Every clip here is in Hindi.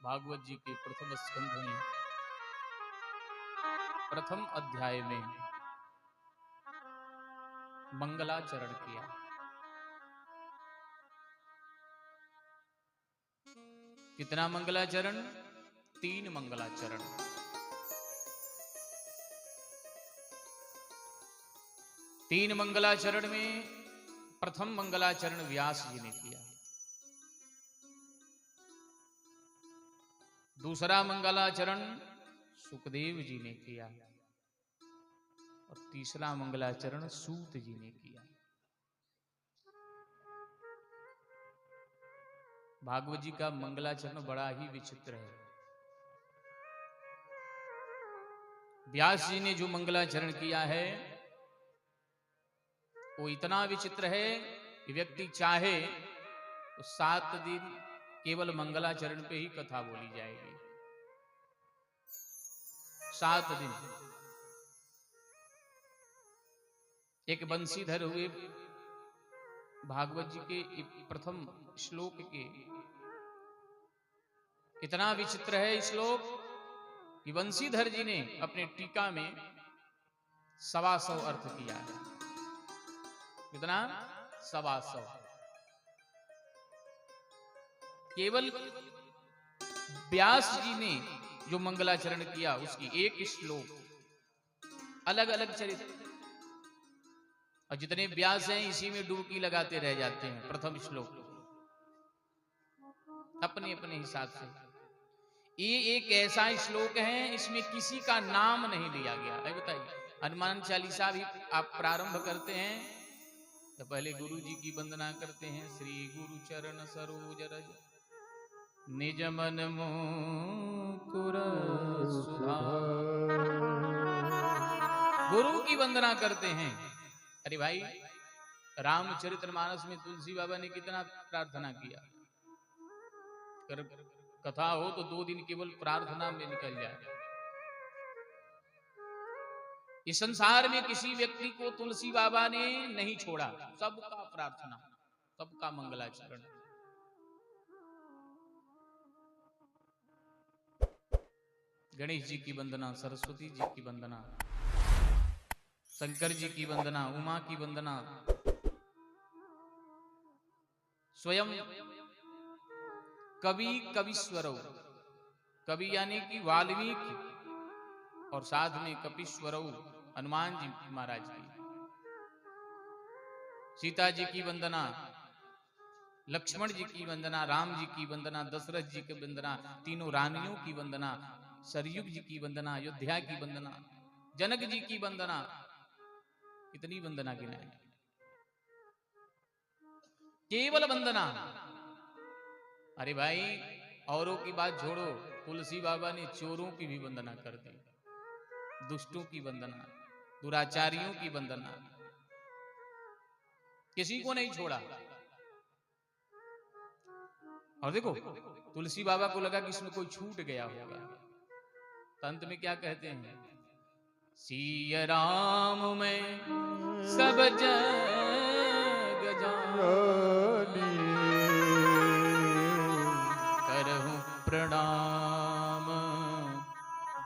भागवत जी के प्रथम स्कंध में प्रथम अध्याय में मंगलाचरण किया। कितना मंगलाचरण? 3 मंगलाचरण। 3 मंगलाचरण में प्रथम मंगलाचरण व्यास जी ने किया, दूसरा मंगलाचरण सुखदेव जी ने किया और तीसरा मंगलाचरण सूत जी ने किया। भागवत जी का मंगलाचरण बड़ा ही विचित्र है। व्यास जी ने जो मंगलाचरण किया है वो इतना विचित्र है कि व्यक्ति चाहे तो 7 दिन केवल मंगलाचरण पे ही कथा बोली जाएगी। 7 दिन। एक बंशीधर हुए भागवत जी के प्रथम श्लोक के, इतना विचित्र है श्लोक कि बंशीधर जी ने अपने टीका में 125 अर्थ किया है। कितना? 125। केवल व्यास जी ने जो मंगलाचरण किया उसकी एक श्लोक, अलग अलग चरित्र, और जितने व्यास हैं इसी में डुबकी लगाते रह जाते हैं। प्रथम श्लोक अपने अपने हिसाब से। ये एक ऐसा श्लोक है इसमें किसी का नाम नहीं लिया गया है। बताइए, हनुमान चालीसा भी आप प्रारंभ करते हैं तो पहले गुरु जी की वंदना करते हैं। श्री गुरु चरण सरोज रज निज मन मुकुर सुधार, गुरु की वंदना करते हैं। अरे भाई, रामचरितमानस में तुलसी बाबा ने कितना प्रार्थना किया। कथा हो तो 2 दिन केवल प्रार्थना में निकल जाए। इस संसार में किसी व्यक्ति को तुलसी बाबा ने नहीं छोड़ा, सबका प्रार्थना, सबका मंगलाचरण। गणेश जी की वंदना, सरस्वती जी की वंदना, शंकर जी की वंदना, उमा की वंदना, स्वयं कवि कविश्वरौ, कवि यानी कि वाल्मीकि, और साथ में कपीश्वरौ हनुमान जी महाराज की, सीता जी की वंदना, लक्ष्मण जी की वंदना, राम जी की वंदना, दशरथ जी की वंदना, तीनों रानियों की वंदना, सरयुग जी की वंदना, अयोध्या की वंदना, जनक जी की वंदना। कितनी वंदना गिनाए, केवल वंदना। अरे भाई, औरों की बात छोड़ो, तुलसी बाबा ने चोरों की भी वंदना कर दी, दुष्टों की वंदना, दुराचारियों की वंदना, किसी को नहीं छोड़ा। और देखो, तुलसी बाबा को लगा कि इसमें कोई छूट गया होगा, तो अंत में क्या कहते हैं? सिया राम में सब जग जानी, करहूं प्रणाम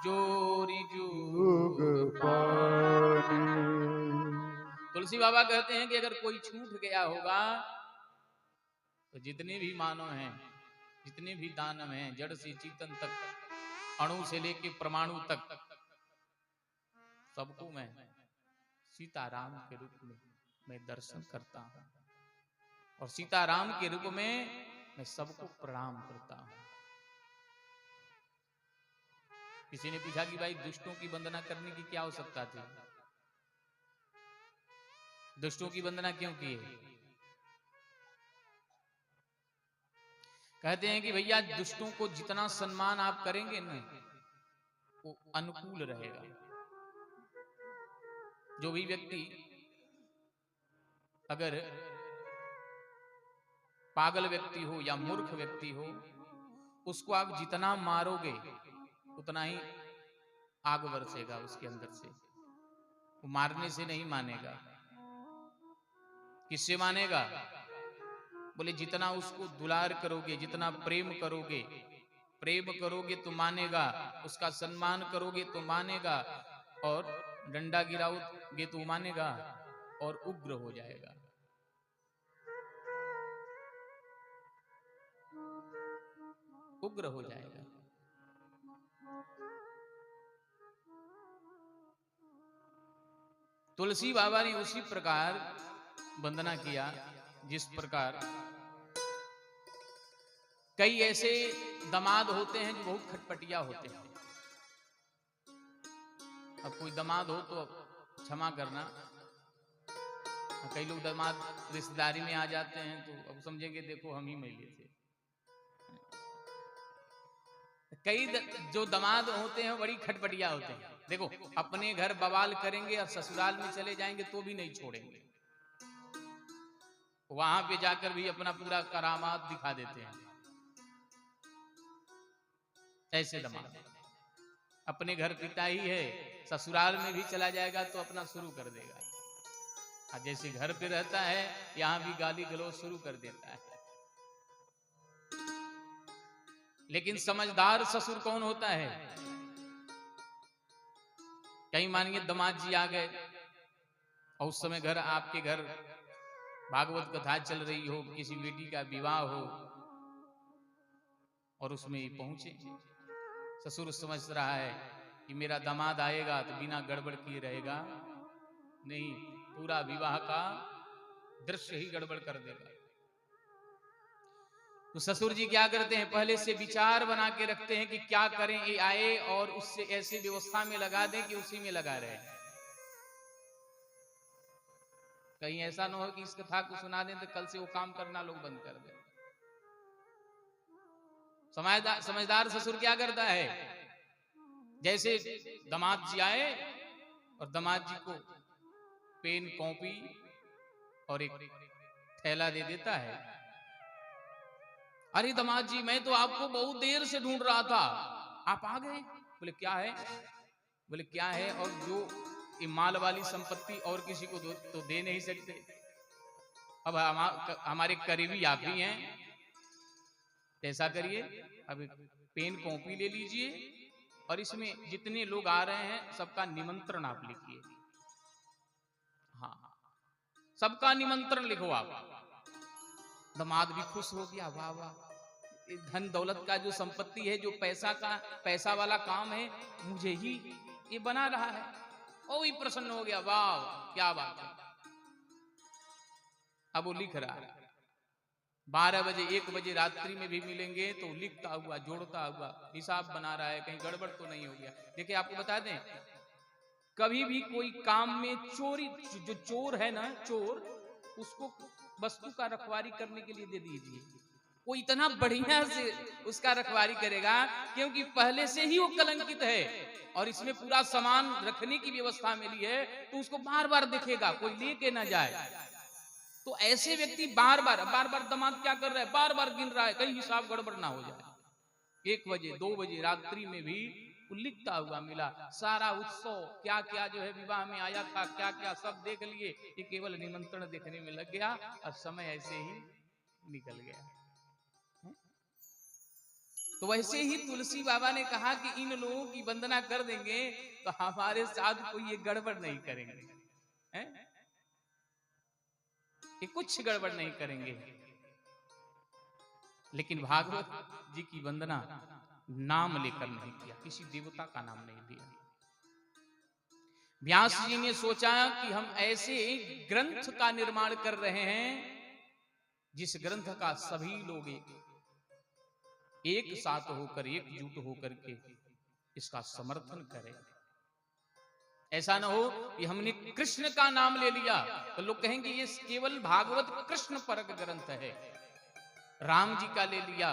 जोरी जुग पानी। तुलसी बाबा कहते हैं कि अगर कोई छूट गया होगा तो जितने भी मानव हैं, जितने भी दानव हैं, जड़ से चेतन तक, अणु से लेके परमाणु तक, सबको मैं सीताराम के रूप में मैं दर्शन करता हूं, और सीताराम के रूप में मैं सबको प्रणाम करता हूं। किसी ने पूछा कि भाई, दुष्टों की वंदना करने की क्या आवश्यकता थी? दुष्टों की वंदना क्यों की है? कहते हैं कि भैया, दुष्टों को जितना सम्मान आप करेंगे ना, वो अनुकूल रहेगा। जो भी व्यक्ति अगर पागल व्यक्ति हो या मूर्ख व्यक्ति हो, उसको आप जितना मारोगे उतना ही आग बरसेगा उसके अंदर से। वो मारने से नहीं मानेगा। किससे मानेगा? बोले जितना उसको दुलार करोगे, जितना प्रेम करोगे, प्रेम करोगे तो मानेगा, उसका सम्मान करोगे तो मानेगा, और डंडा गिराओगे तो मानेगा और उग्र हो जाएगा। उग्र हो जाएगा। तुलसी बाबा ने उसी प्रकार वंदना किया जिस प्रकार कई ऐसे दामाद होते हैं जो बहुत खटपटिया होते हैं। अब कोई दामाद हो तो क्षमा करना, कई लोग दामाद रिश्तेदारी में आ जाते हैं तो अब समझेंगे देखो हम ही मैले थे। जो दामाद होते हैं बड़ी खटपटिया होते हैं। देखो अपने घर बवाल करेंगे और ससुराल में चले जाएंगे तो भी नहीं छोड़ेंगे, वहां पे जाकर भी अपना पूरा करामात दिखा देते हैं। ऐसे दामाद अपने घर पिता ही है, ससुराल में भी चला जाएगा तो अपना शुरू कर देगा। जैसे घर पे रहता है यहां भी गाली गलौज शुरू कर देता है। लेकिन समझदार ससुर कौन होता है? कहीं मानिए दामाद जी आ गए और उस समय घर आपके घर भागवत कथा चल रही हो, किसी बेटी का विवाह हो और उसमें पहुंचे, ससुर समझ रहा है कि मेरा दामाद आएगा तो बिना गड़बड़ किए रहेगा नहीं, पूरा विवाह का दृश्य ही गड़बड़ कर देगा। तो ससुर जी क्या करते हैं, पहले से विचार बना के रखते हैं कि क्या करें ये आए, और उससे ऐसी व्यवस्था में लगा दें कि उसी में लगा रहे। कहीं ऐसा ना हो कि इस कथा को सुना दें तो कल से वो काम करना लोग बंद कर दें। समझदार ससुर क्या करता है, जैसे दामाद जी आए और दामाद जी को पेन कॉपी और एक थैला दे देता है। अरे दामाद जी मैं तो आपको बहुत देर से ढूंढ रहा था, आप आ गए। बोले क्या है? बोले क्या है, और जो माल वाली संपत्ति और किसी को तो दे नहीं सकते, अब हमारे करीबी आप ही हैं, ऐसा करिए अब पेन कॉपी ले लीजिए और इसमें जितने लोग आ रहे हैं सबका निमंत्रण आप लिखिए। हाँ सबका निमंत्रण लिखो आप। दामाद भी खुश हो गया, वाह वाह, धन दौलत का जो संपत्ति है, जो पैसा वाला काम है, मुझे ही ये बना रहा है। ओ भी प्रसन्न हो गया, वाह क्या बात है। अब वो लिख रहा है 12 बजे 1 बजे रात्रि में भी मिलेंगे तो लिखता हुआ जोड़ता हुआ हिसाब बना रहा है, कहीं गड़बड़ तो नहीं हो गया। देखिए आपको बता दें, कभी भी कोई काम में चोरी, जो चोर है ना, चोर, उसको वस्तु का रखवारी करने के लिए दे दीजिए, वो इतना बढ़िया से उसका रखवारी करेगा, क्योंकि पहले से ही वो कलंकित है और इसमें पूरा सामान रखने की व्यवस्था मिली है, तो उसको बार बार देखेगा, कोई लेके ना जाए। तो ऐसे व्यक्ति बार बार दामाद क्या कर रहा है, बार बार गिन रहा है कहीं हिसाब गड़बड़ ना हो जाए। 1 बजे 2 बजे रात्रि में भी लिखता हुआ मिला, सारा उत्सव क्या क्या जो है विवाह में आया था, क्या क्या सब देख लिए, ये केवल निमंत्रण देखने में लग गया और समय ऐसे ही निकल गया। तो वैसे ही तुलसी बाबा ने कहा कि इन लोगों की वंदना कर देंगे तो हमारे साथ कोई ये गड़बड़ नहीं करेंगे, हैं? ये कुछ गड़बड़ नहीं करेंगे। लेकिन भागवत जी की वंदना नाम लेकर नहीं किया, किसी देवता का नाम नहीं लिया। व्यास जी ने सोचा कि हम ऐसे ग्रंथ का निर्माण कर रहे हैं जिस ग्रंथ का सभी लोग एक साथ होकर, एकजुट होकर के इसका समर्थन करें। ऐसा ना हो कि हमने कृष्ण का नाम ले लिया तो लोग कहेंगे ये केवल भागवत कृष्ण परक ग्रंथ है। राम जी का ले लिया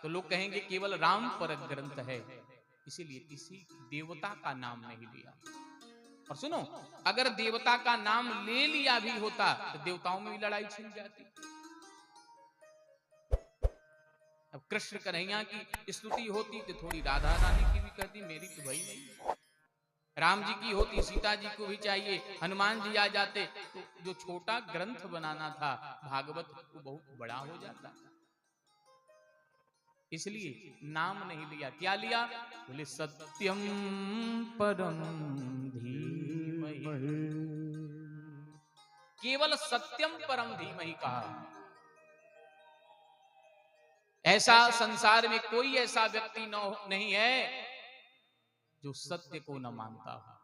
तो लोग कहेंगे केवल राम परक ग्रंथ है। इसीलिए किसी देवता का नाम नहीं लिया। और सुनो, अगर देवता का नाम ले लिया भी होता तो देवताओं में भी लड़ाई छिड़ जाती। अब कृष्ण कन्हैया की स्तुति होती तो थोड़ी राधा रानी की भी करती, मेरी तो भाई नहीं। राम जी की होती, सीता जी को भी चाहिए, हनुमान जी आ जाते तो जो छोटा ग्रंथ बनाना था भागवत को बहुत बड़ा हो जाता। इसलिए नाम नहीं लिया। क्या लिया? बोले सत्यम परम धीमहि। केवल सत्यम परम धीमहि कहा। ऐसा संसार में कोई ऐसा व्यक्ति नहीं है जो सत्य को न मानता हो।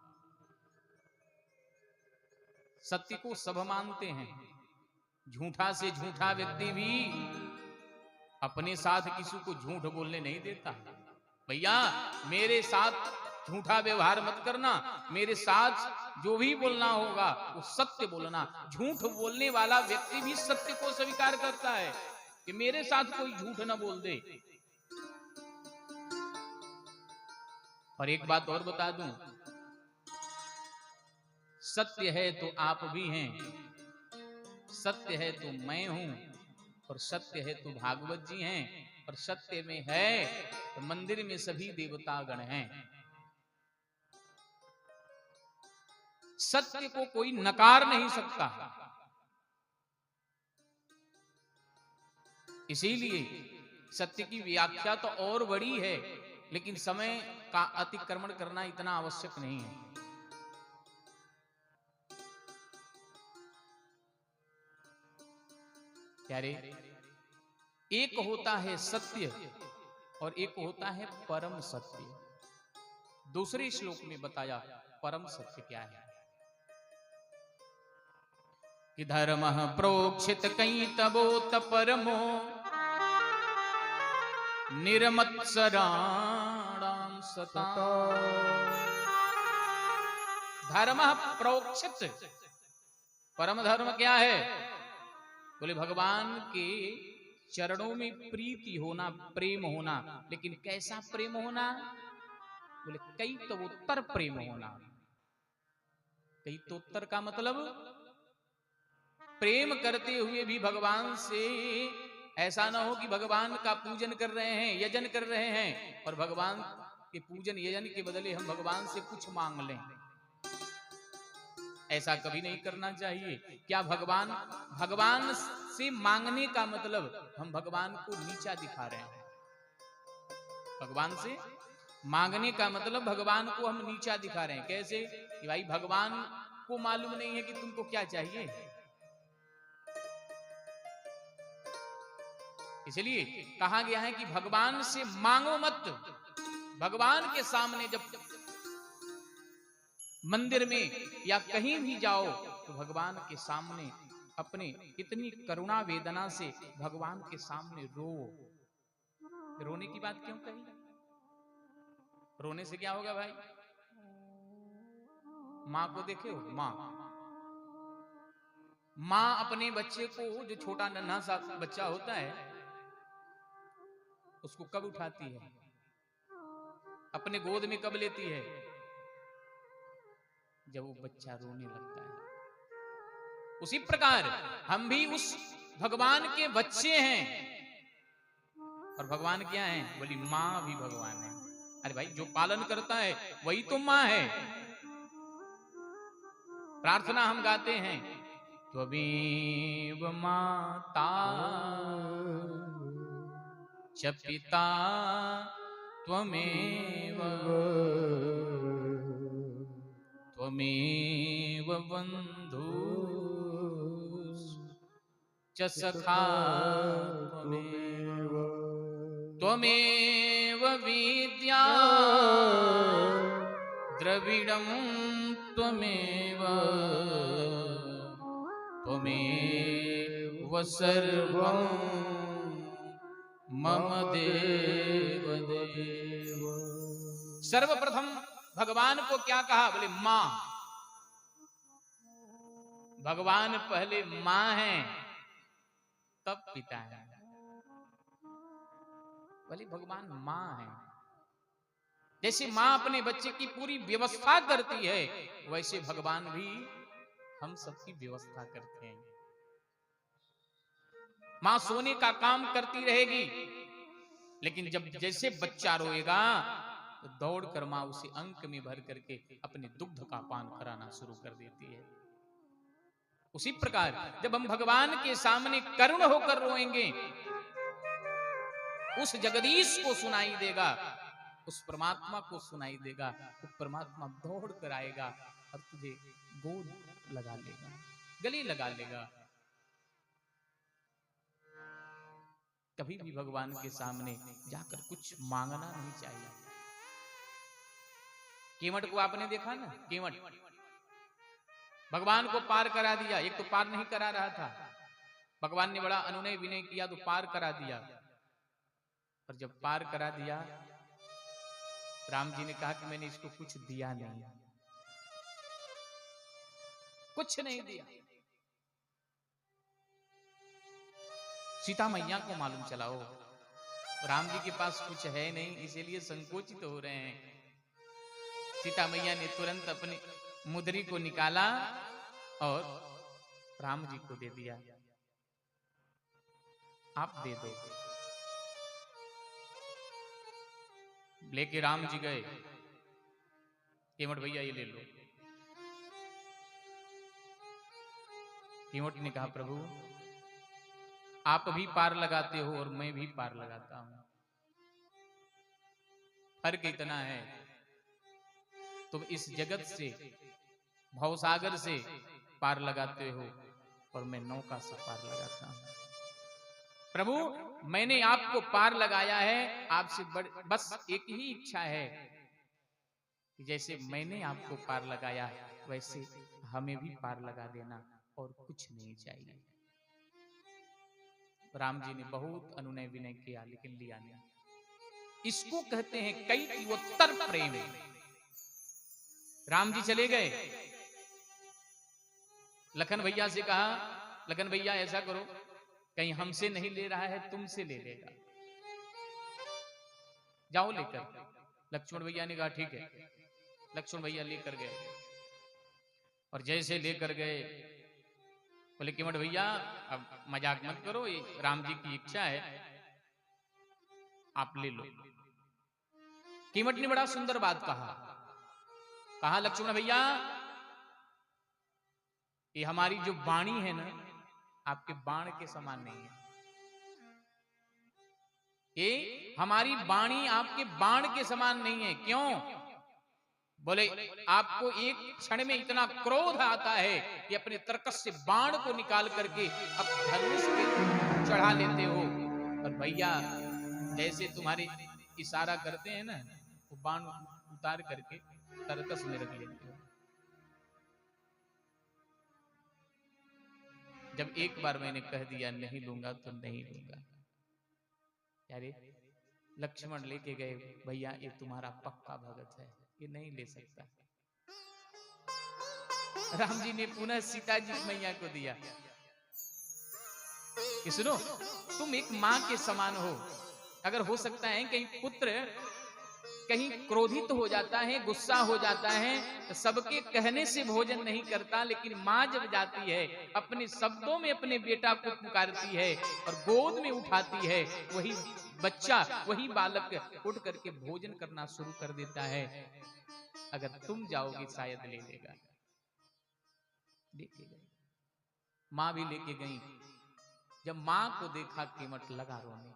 सत्य को सब मानते हैं। झूठा से झूठा व्यक्ति भी अपने साथ किसी को झूठ बोलने नहीं देता। भैया मेरे साथ झूठा व्यवहार मत करना, मेरे साथ जो भी बोलना होगा वो सत्य बोलना। झूठ बोलने वाला व्यक्ति भी सत्य को स्वीकार करता है कि मेरे साथ कोई झूठ ना बोल दे। और एक बात और बता दूं, सत्य है तो आप भी हैं, सत्य है तो मैं हूं, और सत्य है तो भागवत जी हैं, और सत्य में है तो मंदिर में सभी देवता गण हैं। सत्य को कोई नकार नहीं सकता। इसीलिए सत्य की व्याख्या तो और बड़ी है, लेकिन समय का अतिक्रमण करना इतना आवश्यक नहीं है। प्यारे, एक होता है सत्य और एक होता है परम सत्य। दूसरे श्लोक में बताया परम सत्य क्या है कि धर्म प्रोक्षित कई तबोत परमो निर्मत्सराणाम सता। धर्म प्रोक्षित, परम धर्म क्या है? बोले भगवान के चरणों में प्रीति होना, प्रेम होना। लेकिन कैसा प्रेम होना? बोले कई तो उत्तर प्रेम होना। कई तो उत्तर का मतलब प्रेम करते हुए भी भगवान से ऐसा ना हो कि भगवान का पूजन कर रहे हैं, यजन कर रहे हैं, और भगवान के पूजन यजन के बदले हम भगवान से कुछ मांग लें। ऐसा कभी नहीं करना चाहिए। क्या भगवान से मांगने का मतलब हम भगवान को नीचा दिखा रहे हैं? भगवान से मांगने का मतलब भगवान को हम नीचा दिखा रहे हैं। कैसे? कि भाई भगवान को मालूम नहीं है कि तुमको क्या चाहिए। इसलिए कहा गया है कि भगवान से मांगो मत। भगवान के सामने जब मंदिर में या कहीं भी जाओ तो भगवान के सामने अपने इतनी करुणा वेदना से भगवान के सामने रो। रोने की बात क्यों कही? रोने से क्या होगा भाई? मां को देखे हो? मां अपने बच्चे को, जो छोटा नन्हा सा बच्चा होता है, उसको कब उठाती है? अपने गोद में कब लेती है? जब वो बच्चा रोने लगता है। उसी प्रकार हम भी उस भगवान के बच्चे हैं। और भगवान क्या है? बोली मां भी भगवान है। अरे भाई जो पालन करता है वही तो मां है। प्रार्थना हम गाते हैं, त्वमेव माता च पिता त्वमेव त्वमेव बंधु च सखा त्वमेव विद्या द्रविडं त्वमेव त्वमेव सर्वं मम देव देव। सर्वप्रथम भगवान को क्या कहा? बोले मां। भगवान पहले मां है तब पिता है। बोले भगवान मां है। जैसे मां अपने बच्चे की पूरी व्यवस्था करती है, वैसे भगवान भी हम सबकी व्यवस्था करते हैं। मां सोने का काम करती रहेगी, लेकिन जब जैसे बच्चा रोएगा तो दौड़कर मां उसे अंक में भर करके अपने दुग्ध का पान कराना शुरू कर देती है। उसी प्रकार जब हम भगवान के सामने करुण होकर रोएंगे उस जगदीश को सुनाई देगा, उस परमात्मा को सुनाई देगा, तो परमात्मा दौड़ कर आएगा और तुझे गोद लगा लेगा, गले लगा लेगा। कभी भी भगवान के सामने जाकर कुछ मांगना नहीं चाहिए। केवट को आपने देखा ना, केवट भगवान को पार करा दिया। एक तो पार नहीं करा रहा था, भगवान ने बड़ा अनुनय विनय किया तो पार करा दिया। और जब पार करा दिया, राम जी ने कहा कि मैंने इसको कुछ दिया नहीं, कुछ नहीं दिया। सीता मैया को मालूम चला हो राम जी के पास कुछ है नहीं, इसीलिए संकोचित हो रहे हैं। सीता मैया ने तुरंत अपनी मुद्री को निकाला और राम जी को दे दिया, आप दे दो। लेके राम जी गए, केवट भैया ये ले लो। केवट ने कहा प्रभु आप भी पार लगाते हो और मैं भी पार लगाता हूं, फर्क इतना है तुम इस जगत से, भवसागर से पार लगाते हो और मैं नौका से पार लगाता हूं। प्रभु मैंने आपको पार लगाया है, आपसे बस एक ही इच्छा है कि जैसे मैंने आपको पार लगाया वैसे हमें भी पार लगा देना, और कुछ नहीं चाहिए। राम जी ने बहुत अनुनय विनय किया लेकिन लिया नहीं। इसको कहते हैं कई उत्तर प्रेम। राम जी चले गए, लखन भैया से कहा लखन भैया ऐसा करो, कहीं हमसे नहीं ले रहा है तुमसे ले लेगा, जाओ लेकर। लक्ष्मण भैया ने कहा ठीक है। लक्ष्मण भैया लेकर गए, और जैसे लेकर गए बोले केवट भैया अब मजाक मत करो, ये राम जी की इच्छा है, आप ले लो। केवट ने बड़ा सुंदर बात कहा लक्ष्मण भैया ये हमारी जो वाणी है ना आपके बाण के समान नहीं है, ये हमारी वाणी आपके बाण के समान नहीं है। क्यों? बोले आपको एक क्षण में इतना क्रोध आता है कि अपने तरकस से बाण को निकाल करके अब धनुष पे चढ़ा लेते हो, और भैया जैसे तुम्हारे इशारा करते हैं ना वो बाण उतार करके तरकस में रख लेते हो। जब एक बार मैंने कह दिया नहीं लूंगा तो नहीं लूंगा। यारे लक्ष्मण लेके गए, भैया ये तुम्हारा पक्का भगत है, ये नहीं ले सकता। राम जी ने पुनः सीता जी मैया को दिया कि सुनो तुम एक मां के समान हो, अगर हो सकता है कहीं पुत्र कहीं क्रोधित हो जाता है, गुस्सा हो जाता है, तो सबके कहने से भोजन नहीं करता, लेकिन मां जब जाती है अपने शब्दों में अपने बेटा को पुकारती है और गोद में उठाती है, वही बच्चा वही बालक उठ करके भोजन करना शुरू कर देता है। अगर तुम जाओगे शायद ले लेगा। लेके गई, मां भी लेके गई। जब मां को देखा केवट लगा रोने,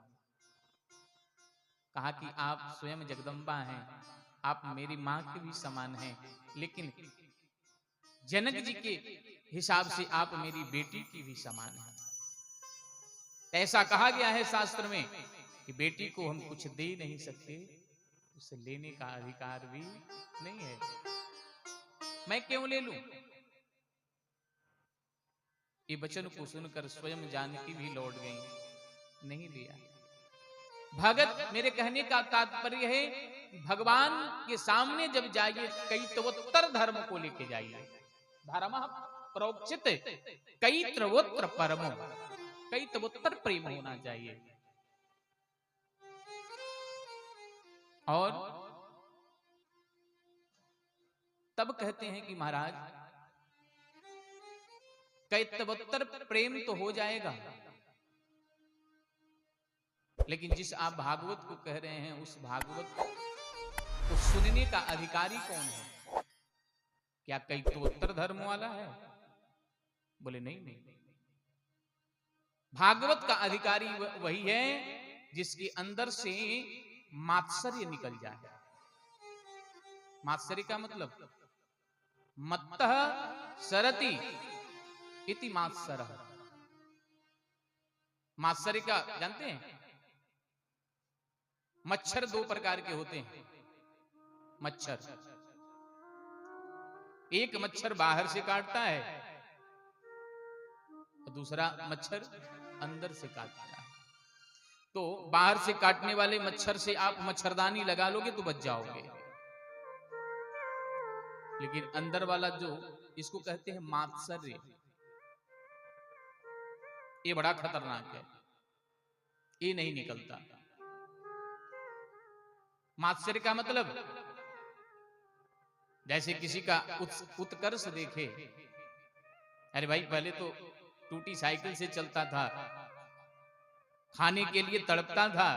कहा कि आप स्वयं जगदम्बा हैं, आप मेरी मां के भी समान हैं, लेकिन जनक जी के हिसाब से आप मेरी बेटी की भी समान हैं। ऐसा कहा गया है शास्त्र में कि बेटी को हम कुछ दे नहीं सकते, उसे लेने का अधिकार भी नहीं है, मैं क्यों ले लूं। ये वचन को सुनकर स्वयं जानकी भी लौट गई, नहीं लिया। भगत मेरे कहने का तात्पर्य है भगवान के सामने जब जाइए कई त्रोत्तर धर्म को लेके जाइए। धर्म प्रोक्षित कई त्रोत्तर परमो, कई त्रोत्तर प्रेम होना चाहिए। और तब कहते हैं कि महाराज कई त्रोत्तर प्रेम तो हो जाएगा, लेकिन जिस आप भागवत को कह रहे हैं उस भागवत को सुनने का अधिकारी कौन है? क्या कई त्रोत्तर धर्म वाला है? बोले नहीं नहीं, भागवत का अधिकारी वही है जिसके अंदर से मात्सर्य निकल जाए। मात्सर्य का मतलब मत्तः सरति इति मात्सरः। मात्सर्य का जानते हैं? मच्छर दो प्रकार के होते हैं। मच्छर, एक मच्छर बाहर से काटता है और दूसरा मच्छर अंदर से काटता है। तो बाहर से काटने वाले मच्छर से आप मच्छरदानी लगा लोगे तो बच जाओगे, लेकिन अंदर वाला जो, इसको कहते हैं मात्सर्य, ये बड़ा खतरनाक है, ये नहीं निकलता। मात्सर्य का मतलब जैसे किसी का उत्कर्ष देखे, अरे भाई पहले तो टूटी साइकिल से चलता था, खाने के लिए तड़पता था,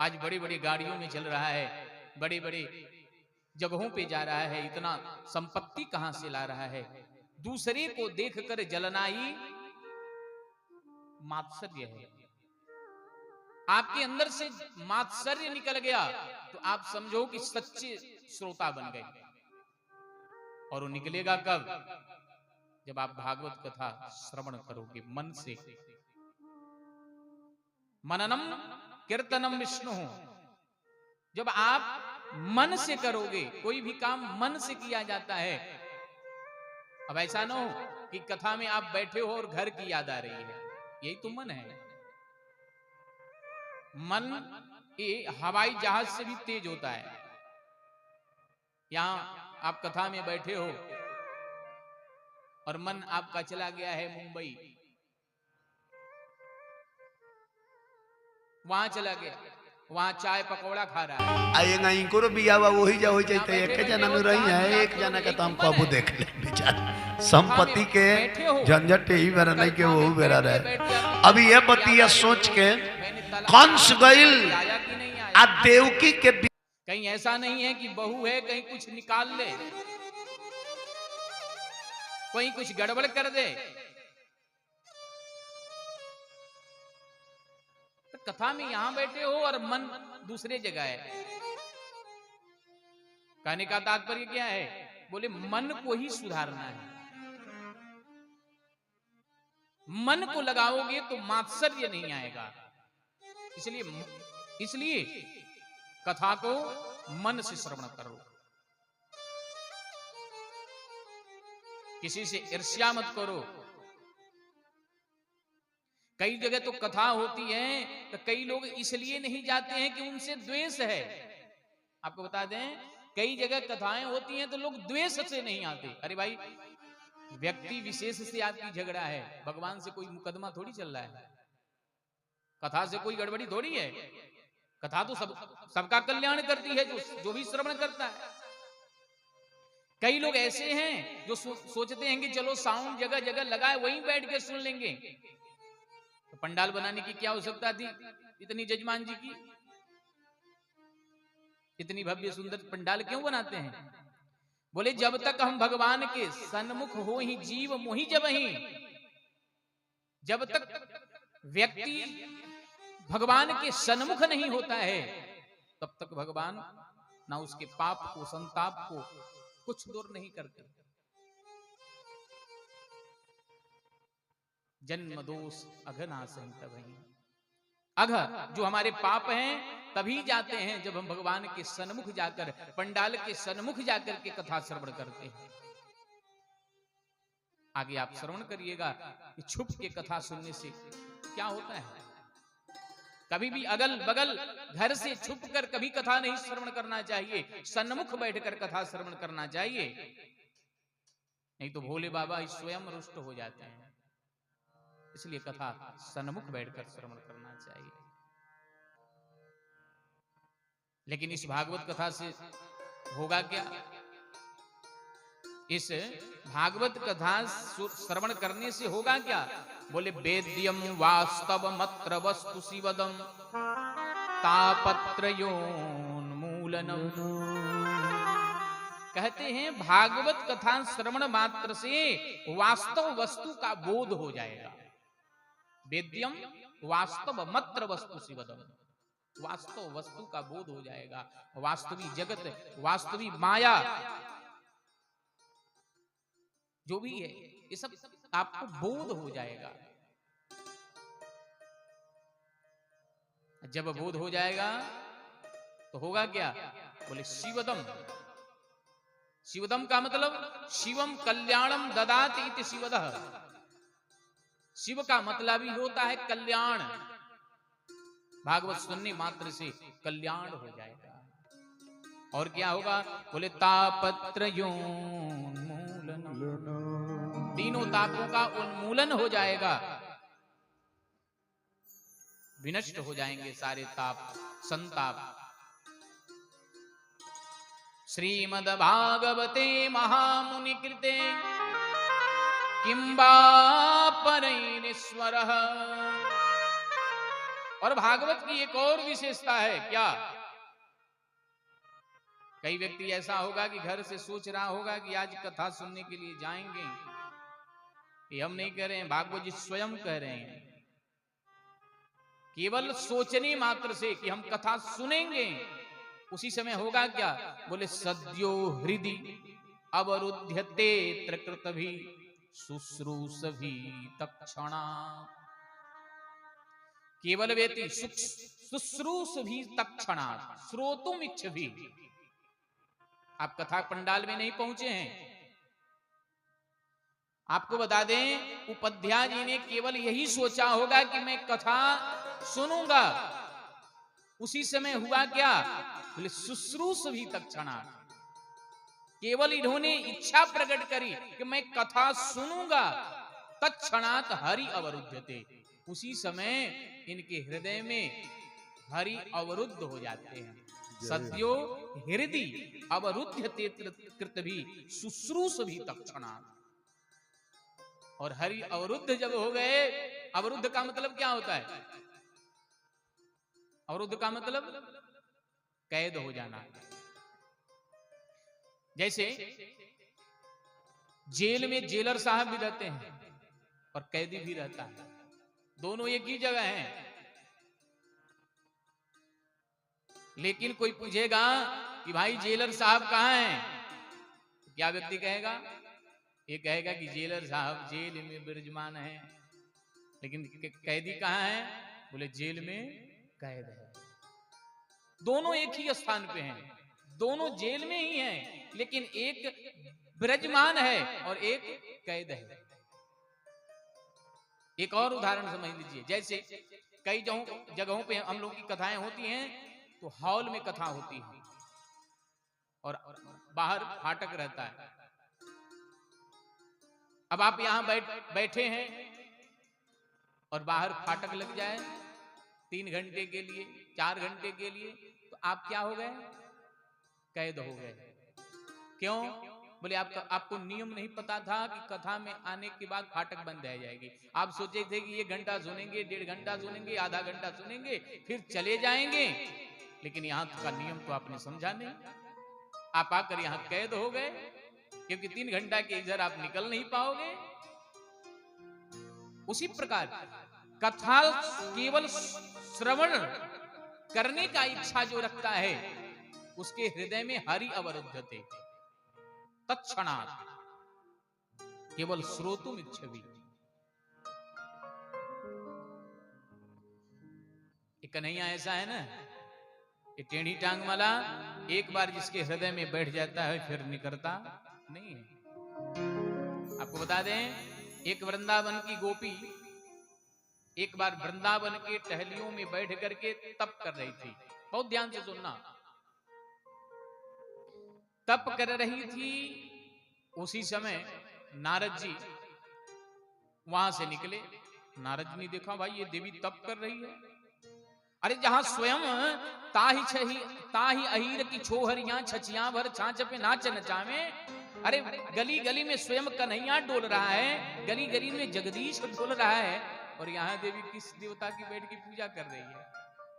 आज बड़ी बड़ी गाड़ियों में चल रहा है, बड़े बड़े जगहों पे जा रहा है, इतना संपत्ति कहां से ला रहा है। दूसरे को देखकर जलना ही मात्सर्य है। आपके अंदर से मात्सर्य निकल गया तो आप समझो कि सच्चे श्रोता बन गए। और वो निकलेगा कब? जब आप भागवत कथा श्रवण करोगे मन से। मननम कीर्तनम विष्णु, जब आप मन से करोगे, कोई भी काम मन से किया जाता है। अब ऐसा ना हो कि कथा में आप बैठे हो और घर की याद आ रही है, यही तो मन है। मन ये हवाई जहाज से भी तेज होता है। यहां आप कथा में बैठे हो और मन आपका चला गया है मुंबई, वहां चला गया, वहां चाय पकौड़ा खा रहा है। आएगा इनको भी आवा वही जा हो जाते, एक जना में रही है, एक जना का तो हम कबू देख ले बेचारा। संपत्ति के झंझट ही बेरा नहीं के वो बेरा रहे। अभी ये बतिया सोच के कंस गइल आ देवकी के, कहीं ऐसा नहीं है कि बहू है कहीं कुछ निकाल ले, कोई कुछ गड़बड़ कर दे। तो कथा में यहां बैठे हो और मन दूसरे जगह है। कहने का तात्पर्य क्या है? बोले मन को ही सुधारना है। मन को लगाओगे तो मात्सर्य नहीं आएगा। इसलिए कथा को मन से श्रवण करो। किसी से ईर्ष्या मत करो। कई जगह तो कथा होती है तो कई लोग इसलिए नहीं जाते हैं कि उनसे द्वेष है। आपको बता दें, कई जगह कथाएं होती हैं तो लोग द्वेष से नहीं आते। अरे भाई, व्यक्ति विशेष से आपकी झगड़ा है, भगवान से कोई मुकदमा थोड़ी चल रहा है, कथा से कोई गड़बड़ी थोड़ी है। कथा तो सबका कल्याण करती है, जो भी श्रवण करता है। कई लोग ऐसे हैं जो सोचते हैं कि चलो साउंड जगह जगह लगा है, वहीं बैठ के सुन लेंगे। तो पंडाल बनाने की क्या आवश्यकता थी इतनी? जजमान जी की इतनी भव्य सुंदर पंडाल क्यों बनाते हैं? बोले जब तक हम भगवान के सन्मुख हो ही जीव मोहि जब ही, जब तक व्यक्ति भगवान के सन्मुख नहीं होता है तब तक भगवान ना उसके पाप को, संताप को कुछ दूर नहीं करते। जन्म दोष अघनाशं तभहि, अघ जो हमारे पाप हैं तभी जाते हैं जब हम भगवान के सन्मुख जाकर, पंडाल के सन्मुख जाकर के कथा श्रवण करते हैं। आगे आप श्रवण करिएगा कि छुप के कथा सुनने से क्या होता है। कभी भी अगल बगल घर से छुप कर कभी कथा नहीं श्रवण करना चाहिए, सन्मुख बैठकर कथा श्रवण करना चाहिए, नहीं तो भोले बाबा स्वयं रुष्ट हो जाते हैं। इसलिए कथा सन्मुख बैठकर श्रवण करना चाहिए। लेकिन इस भागवत कथा से होगा क्या? इस भागवत कथा श्रवण करने से होगा क्या? बोले वेद्यम वास्तवमत्र वस्तु शिवदम तापत्रयोन्मूलनम। कहते हैं भागवत कथा श्रवण मात्र से वास्तव वस्तु का बोध हो जाएगा। वेद्यम वास्तव मत्र वस्तु शिवदम, वास्तव वस्तु का बोध हो जाएगा, वास्तविक जगत, वास्तविक माया जो भी है ये सब आपको बोध हो जाएगा। जब बोध हो जाएगा तो होगा क्या? बोले शिवदम। शिवदम का मतलब शिवम कल्याणम ददाति इति शिवदः। शिव का मतलब ही होता है कल्याण। भागवत सुनने मात्र से कल्याण हो जाएगा। और क्या होगा? बोले तापत्रयोन्मूलन, तीनों तापों का उन्मूलन हो जाएगा, विनष्ट हो जाएंगे सारे ताप संताप। श्रीमद् भागवते महामुनि कृते किंबा परैरीश्वरः। और भागवत की एक और विशेषता है क्या? कई व्यक्ति ऐसा होगा कि घर से सोच रहा होगा कि आज कथा सुनने के लिए जाएंगे, ये हम नहीं कह रहे हैं, भागवत जी स्वयं कह रहे हैं। केवल सोचने मात्र से कि हम कथा सुनेंगे, उसी समय होगा क्या? बोले सद्यो हृदि अवरुध्यते त्रकृतभि शुश्रूषभि तत्क्षणा। केवल व्यक्ति शुश्रूषभि तत्क्षणा श्रोतुमिच्छभि। आप कथा पंडाल में नहीं पहुंचे हैं, आपको बता दें उपाध्याय जी ने केवल यही सोचा होगा कि मैं कथा सुनूंगा, उसी समय हुआ क्या? बोले शुश्रूषभि तत्क्षणा। केवल इन्होंने इच्छा प्रकट करी कि मैं कथा सुनूंगा, तत्क्षणात हरि अवरुद्धते, उसी समय इनके हृदय में हरि अवरुद्ध हो जाते हैं। सद्यो हृदि अवरुध्यते कृतभि शुश्रूषभि तत्क्षणात्। और हरि अवरुद्ध जब हो गए, अवरुद्ध का मतलब क्या होता है? अवरुद्ध का मतलब कैद हो जाना। जैसे जेल में जेलर साहब भी रहते हैं और कैदी भी रहता है, दोनों एक ही जगह हैं। लेकिन कोई पूछेगा कि भाई जेलर साहब कहाँ हैं, क्या व्यक्ति कहेगा? ये कहेगा कि जेलर साहब जेल में विराजमान है, लेकिन कैदी कहाँ है? बोले जेल में कैद है। दोनों एक ही स्थान पे हैं, दोनों जेल में ही हैं, लेकिन एक विराजमान है और एक कैद है। एक और उदाहरण समझ लीजिए, जैसे कई जगहों पे हम लोग की कथाएं होती हैं तो हॉल में कथा होती है और बाहर फाटक रहता है। अब आप यहां बैठे हैं और बाहर फाटक लग जाए 3 घंटे के लिए, 4 घंटे के लिए, तो आप क्या हो गए? कैद हो गए। क्यों? बोले आपको नियम नहीं पता था कि कथा में आने के बाद फाटक बंद रह जाएगी। आप सोचे थे कि 1 घंटा सुनेंगे, 1.5 घंटा सुनेंगे, आधा घंटा सुनेंगे, फिर चले जाएंगे, लेकिन यहां का नियम तो आपने समझा नहीं। आप आकर यहां कैद हो गए, क्योंकि 3 घंटा के इधर आप निकल नहीं पाओगे। उसी प्रकार कथा केवल श्रवण करने का इच्छा जो रखता है, उसके हृदय में हरि अवरुद्धते तत्क्षणात्, केवल श्रोतुम इच्छति। एक कन्हैया ऐसा है ना, ये टेढ़ी टांग वाला एक बार जिसके हृदय में बैठ जाता है फिर निकलता नहीं है। आपको बता दें, एक वृंदावन की गोपी एक बार वृंदावन के टहलियों में बैठ करके तप कर रही थी। बहुत ध्यान से सुनना। तप कर रही थी, उसी समय नारद जी वहां से निकले। नारद जी ने देखा भाई ये देवी तप कर रही है। अरे जहां स्वयं ताही अहीर की छोहरियां छचियां भर छाछ पे नाच नचावे। अरे गली गली में स्वयं कन्हैया डोल रहा है, गली गली में जगदीश डोल रहा है, और यहाँ देवी किस देवता की बैठ की पूजा कर रही है,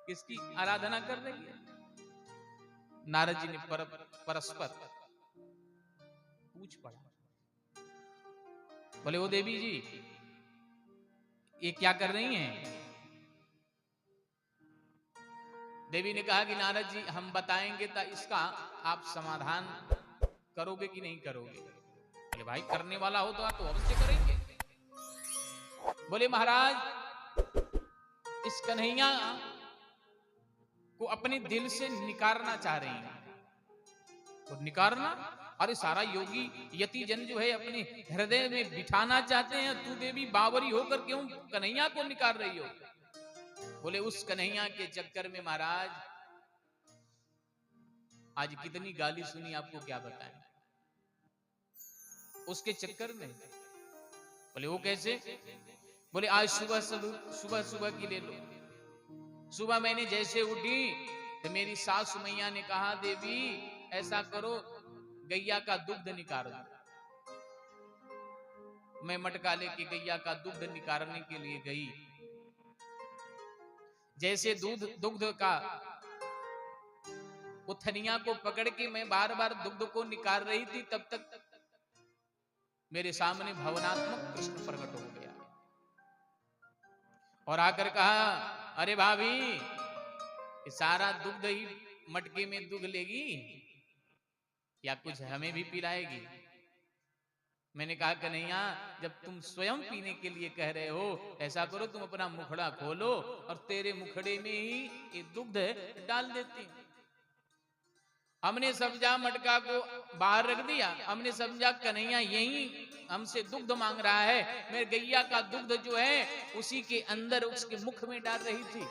किसकी आराधना कर रही है? नारद जी ने परस्पर पूछ पड़ा। बोले ओ देवी जी, ये क्या कर रही हैं? देवी ने कहा कि नारद जी हम बताएंगे तो इसका आप समाधान करोगे कि नहीं करोगे? बोले भाई करने वाला हो तो आप तो अवश्य करेंगे। बोले महाराज इस कन्हैया को अपने दिल से निकारना चाह रही हैं। तो निकारना, अरे सारा योगी यति जन जो है अपने हृदय में बिठाना चाहते हैं, तू देवी बावरी होकर क्यों कन्हैया को निकार रही हो? बोले उस कन्हैया के चक्कर में महाराज आज कितनी गाली सुनी आपको क्या बताएं, उसके चक्कर में। बोले वो कैसे? बोले आज सुबह सुबह की ले लो। सुबह मैंने जैसे उठी तो मेरी सास मैया ने कहा देवी ऐसा करो गैया का दुग्ध निकाल दो। मैं मटका लेके गैया का दुग्ध निकालने के लिए गई। जैसे दुग्ध का उथनिया को पकड़ के मैं बार बार दुग्ध को निकाल रही थी, तब तक मेरे सामने भवनात्मक कृष्ण प्रकट हो गया और आकर कहा अरे भाभी सारा दुग्ध ही मटके में दुग्ध लेगी या कुछ हमें भी पिलाएगी? मैंने कहा कन्हैया जब तुम स्वयं पीने के लिए कह रहे हो, ऐसा करो तुम अपना मुखड़ा खोलो और तेरे मुखड़े में ही ये दुग्ध डाल देती हूं। हमने समझा मटका को बाहर रख दिया, हमने समझा कन्हैया यही हमसे दुग्ध मांग रहा है। मेरे गैया का दुग्ध जो है उसी के अंदर उसके मुख में डाल रही थी।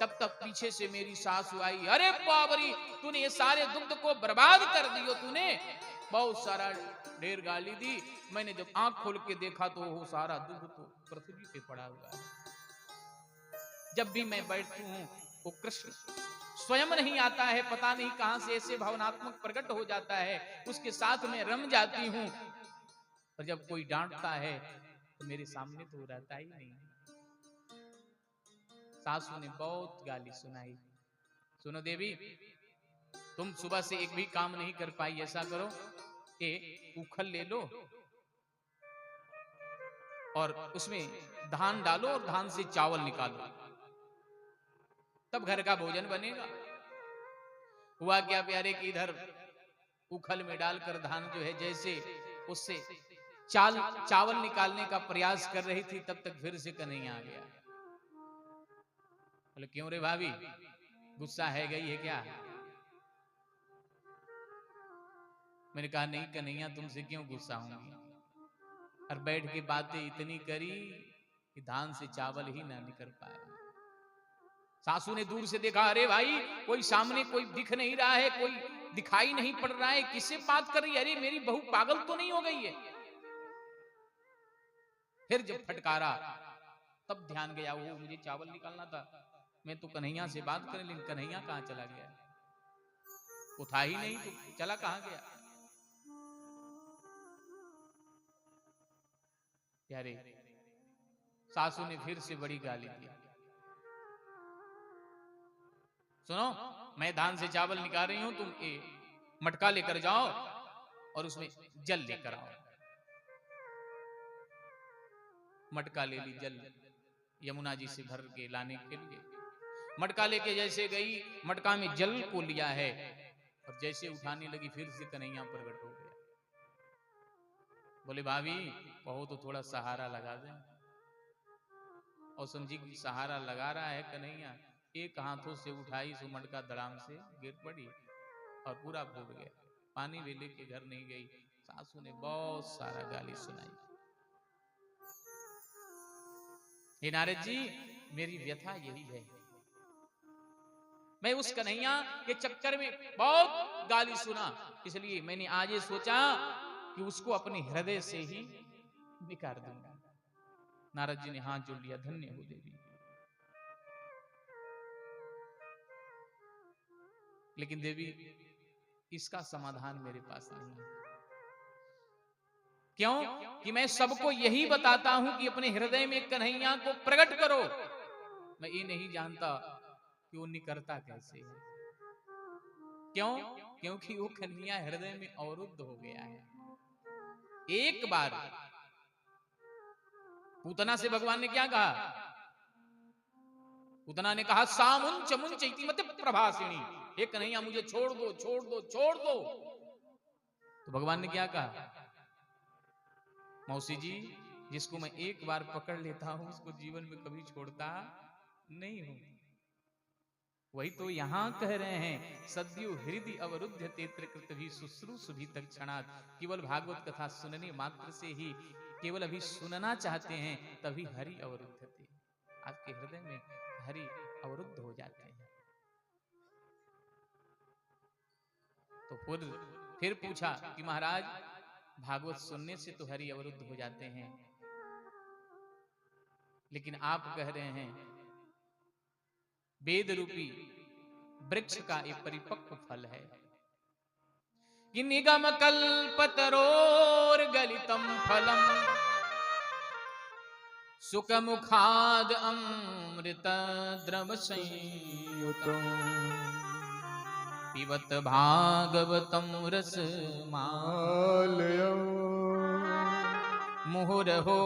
तब तक पीछे से मेरी सासू आई, अरे बाबरी तूने ये सारे दुग्ध को बर्बाद कर दियो, तूने बहुत सारा ढेर गाली दी। मैंने जब आंख खोल के देखा तो वो सारा दुग्ध तो पृथ्वी पे पड़ा हुआ है। जब भी मैं बैठती हूँ वो कृष्ण स्वयं नहीं आता है, पता नहीं कहां से ऐसे भावनात्मक प्रकट हो जाता है, उसके साथ में रम जाती हूं। और जब कोई डांटता है तो मेरे सामने तो रहता ही नहीं। सासू ने बहुत गाली सुनाई। सुनो देवी तुम सुबह से एक भी काम नहीं कर पाई, ऐसा करो कि उखल ले लो और उसमें धान डालो और धान से चावल निकालो, तब घर का भोजन बनेगा। हुआ क्या प्यारे कि इधर उखल में डालकर धान जो है जैसे उससे चावल निकालने का प्रयास कर रही थी, तब तक फिर से कन्हैया आ गया। बोले क्यों रे भाभी गुस्सा है गई है क्या? मैंने कहा नहीं कन्हैया तुमसे क्यों गुस्सा होंगी, और बैठ के बातें इतनी करी कि धान से चावल ही ना निकल पाए। सासू ने दूर से देखा, अरे भाई कोई सामने कोई दिख नहीं रहा है, कोई दिखाई नहीं पड़ रहा है, किससे बात कर रही है? अरे मेरी बहू पागल तो नहीं हो गई है? फिर जब फटकारा तब ध्यान गया, वो मुझे चावल निकालना था, मैं तो कन्हैया से बात कर, लेकिन कन्हैया कहां चला गया? वो था ही नहीं, तो चला कहां गया? प्यारे सासू ने फिर से बड़ी गाली दी। सुनो मैं धान से चावल निकाल रही हूं, तुम मटका लेकर जाओ और उसमें जल लेकर आओ। मटका ले ली, जल यमुना जी से भर के लाने के लिए मटका लेके जैसे गई, मटका में जल को लिया है और जैसे उठाने लगी फिर से कन्हैया प्रकट हो गया। बोले भाभी कहो तो थोड़ा सहारा लगा दें। और समझी कि सहारा लगा रहा है कन्हैया, एक हाथों से उठाई सो मटका धड़ाम से गिर पड़ी और पूरा फूट गया। पानी भी लेके घर नहीं गई। सासू ने बहुत सारा गाली सुनाई। हे नारद जी मेरी व्यथा यही है, मैं उस कन्हैया के चक्कर में बहुत गाली सुना, इसलिए मैंने आज ये सोचा कि उसको अपने हृदय से ही निकाल दूंगा। नारद जी ने हाथ जोड़ लिया, धन्य हो देवी। लेकिन देवी इसका समाधान मेरे पास नहीं है। क्यों? कि मैं सबको यही बताता हूं कि अपने हृदय में कन्हैया को प्रकट करो, मैं ये नहीं जानता कि वो निकलता कैसे है। क्यों? क्योंकि वो कन्हैया हृदय में अवरुद्ध हो गया है। एक बार पूतना से भगवान ने क्या कहा? पूतना ने कहा सामुंच मुंच इतिमत प्रभासिनी, हे कन्हैया मुझे छोड़ दो छोड़ दो छोड़ दो। तो भगवान ने क्या कहा? मौसी जी, जिसको मैं एक बार पकड़ लेता हूं उसको जीवन में कभी छोड़ता नहीं हूं। वही तो यहां कह रहे हैं, सद्यो हृदय अवरुद्ध तेत्र कृत भी शुश्रूष भी तक क्षणात। केवल भागवत कथा सुनने मात्र से ही, केवल अभी सुनना चाहते हैं तभी हरि अवरुद्ध थे, आपके हृदय में हरि अवरुद्ध हो जाते हैं। तो फिर पूछा कि महाराज भागवत सुनने से तो हरि अवरुद्ध हो जाते हैं, लेकिन आप कह रहे हैं वेद रूपी वृक्ष का एक परिपक्व फल है कि निगम कल्पतरोर गलितम फलम सुख मुखाद अमृत द्रव संयुतम पिबत भागवतम रस मालयम मुहुरहो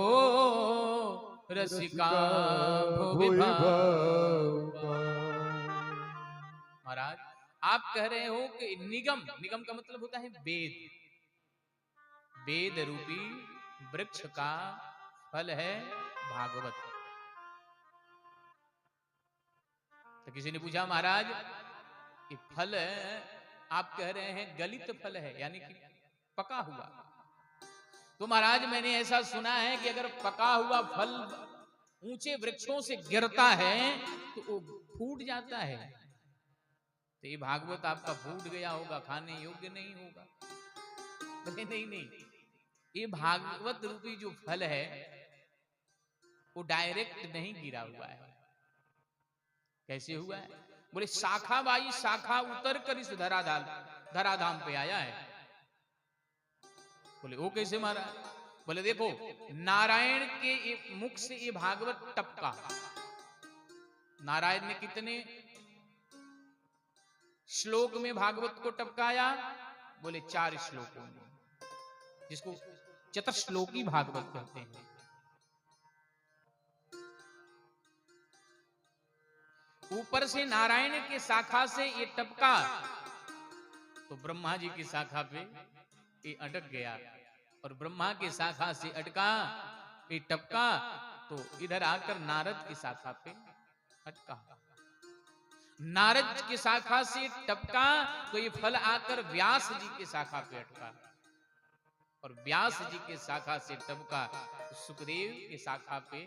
रसिका महाराज आप कह रहे हो कि निगम, निगम का मतलब होता है वेद, वेद रूपी वृक्ष का फल है भागवत। तो किसी ने पूछा महाराज ये फल आप कह रहे हैं गलित फल है, यानी कि पका हुआ। तो महाराज मैंने ऐसा सुना है कि अगर पका हुआ फल ऊंचे वृक्षों से गिरता है तो वो फूट जाता है। तो ये भागवत आपका फूट गया होगा, खाने योग्य नहीं होगा। बोले नहीं नहीं, ये भागवत रूपी जो फल है वो डायरेक्ट नहीं गिरा हुआ है। कैसे हुआ है? बोले शाखा बाई शाखा उतर कर इस धराधाम पे आया है। बोले वो कैसे मारा? बोले देखो नारायण के मुख से ये भागवत टपका। नारायण ने कितने श्लोक में भागवत को टपकाया? बोले 4 श्लोकों में, जिसको चतुश्लोकी भागवत कहते हैं। ऊपर से नारायण के शाखा से ये टपका तो ब्रह्मा जी की शाखा पे ये अटक गया, और ब्रह्मा की शाखा से अटका ये टपका तो इधर आकर नारद की शाखा पे अटका। नारद की शाखा से टपका तो ये फल आकर व्यास जी की शाखा पे अटका, और व्यास जी के शाखा से टपका तो सुखदेव की शाखा पे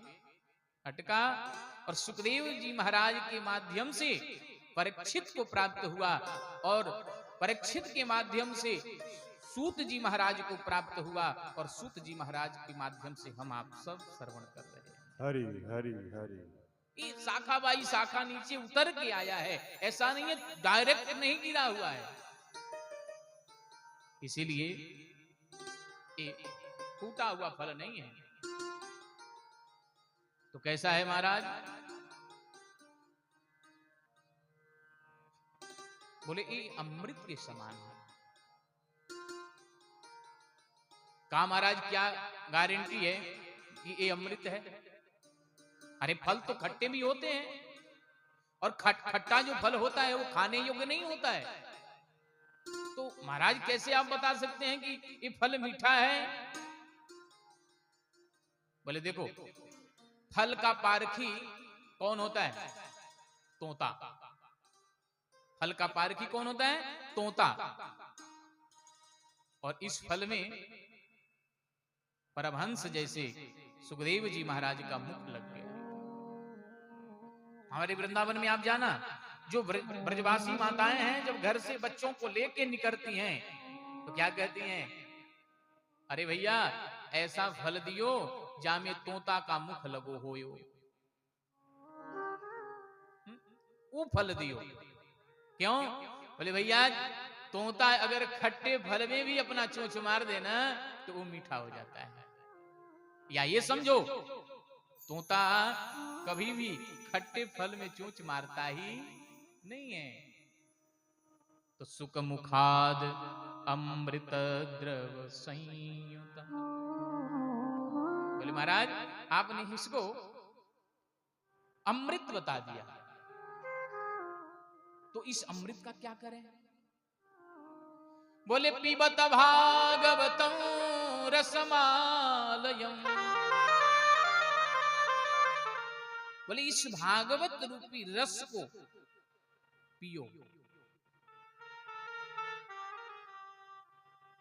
अटका, और सुखदेव जी महाराज के माध्यम से परीक्षित को प्राप्त हुआ, और परीक्षित के माध्यम से सूत जी महाराज को प्राप्त हुआ, और सूत जी महाराज के माध्यम से हम आप सब श्रवण कर रहे हैं। हरि हरि हरि। ये शाखा बाई शाखा नीचे उतर के आया है, ऐसा नहीं है डायरेक्ट नहीं गिरा हुआ है। इसीलिए ये टूटा हुआ फल नहीं है। तो कैसा है महाराज? बोले ये अमृत के समान है। कहा महाराज क्या गारंटी है कि ये अमृत है? अरे फल तो खट्टे भी होते हैं, और खट्टा जो फल होता है वो खाने योग्य नहीं होता है। तो महाराज कैसे आप बता सकते हैं कि ये फल मीठा है? बोले देखो फल का पारखी कौन होता है? तोता। फल का पारखी कौन होता है? तोता। और इस फल में परमहंस जैसे सुखदेव जी महाराज का मुख लग गया। हमारे वृंदावन में आप जाना, जो ब्रजवासी माताएं हैं जब घर से बच्चों को लेके निकलती हैं तो क्या कहती हैं? अरे भैया ऐसा फल दियो जामे तोता का मुख लगो होयो। वो फल दियो। क्यों? बोले भैया तोता अगर खट्टे फल में भी अपना चोंच मार देना तो वो मीठा हो जाता है। या ये समझो तोता कभी भी खट्टे फल में चोंच मारता ही नहीं है। तो सुख मुखाद अमृत द्रव संयुत, बोले महाराज आपने इसको अमृत बता दिया, तो इस अमृत का क्या करें? बोले पीबत भागवतम रसमालयम, बोले इस भागवत रूपी रस को पियो।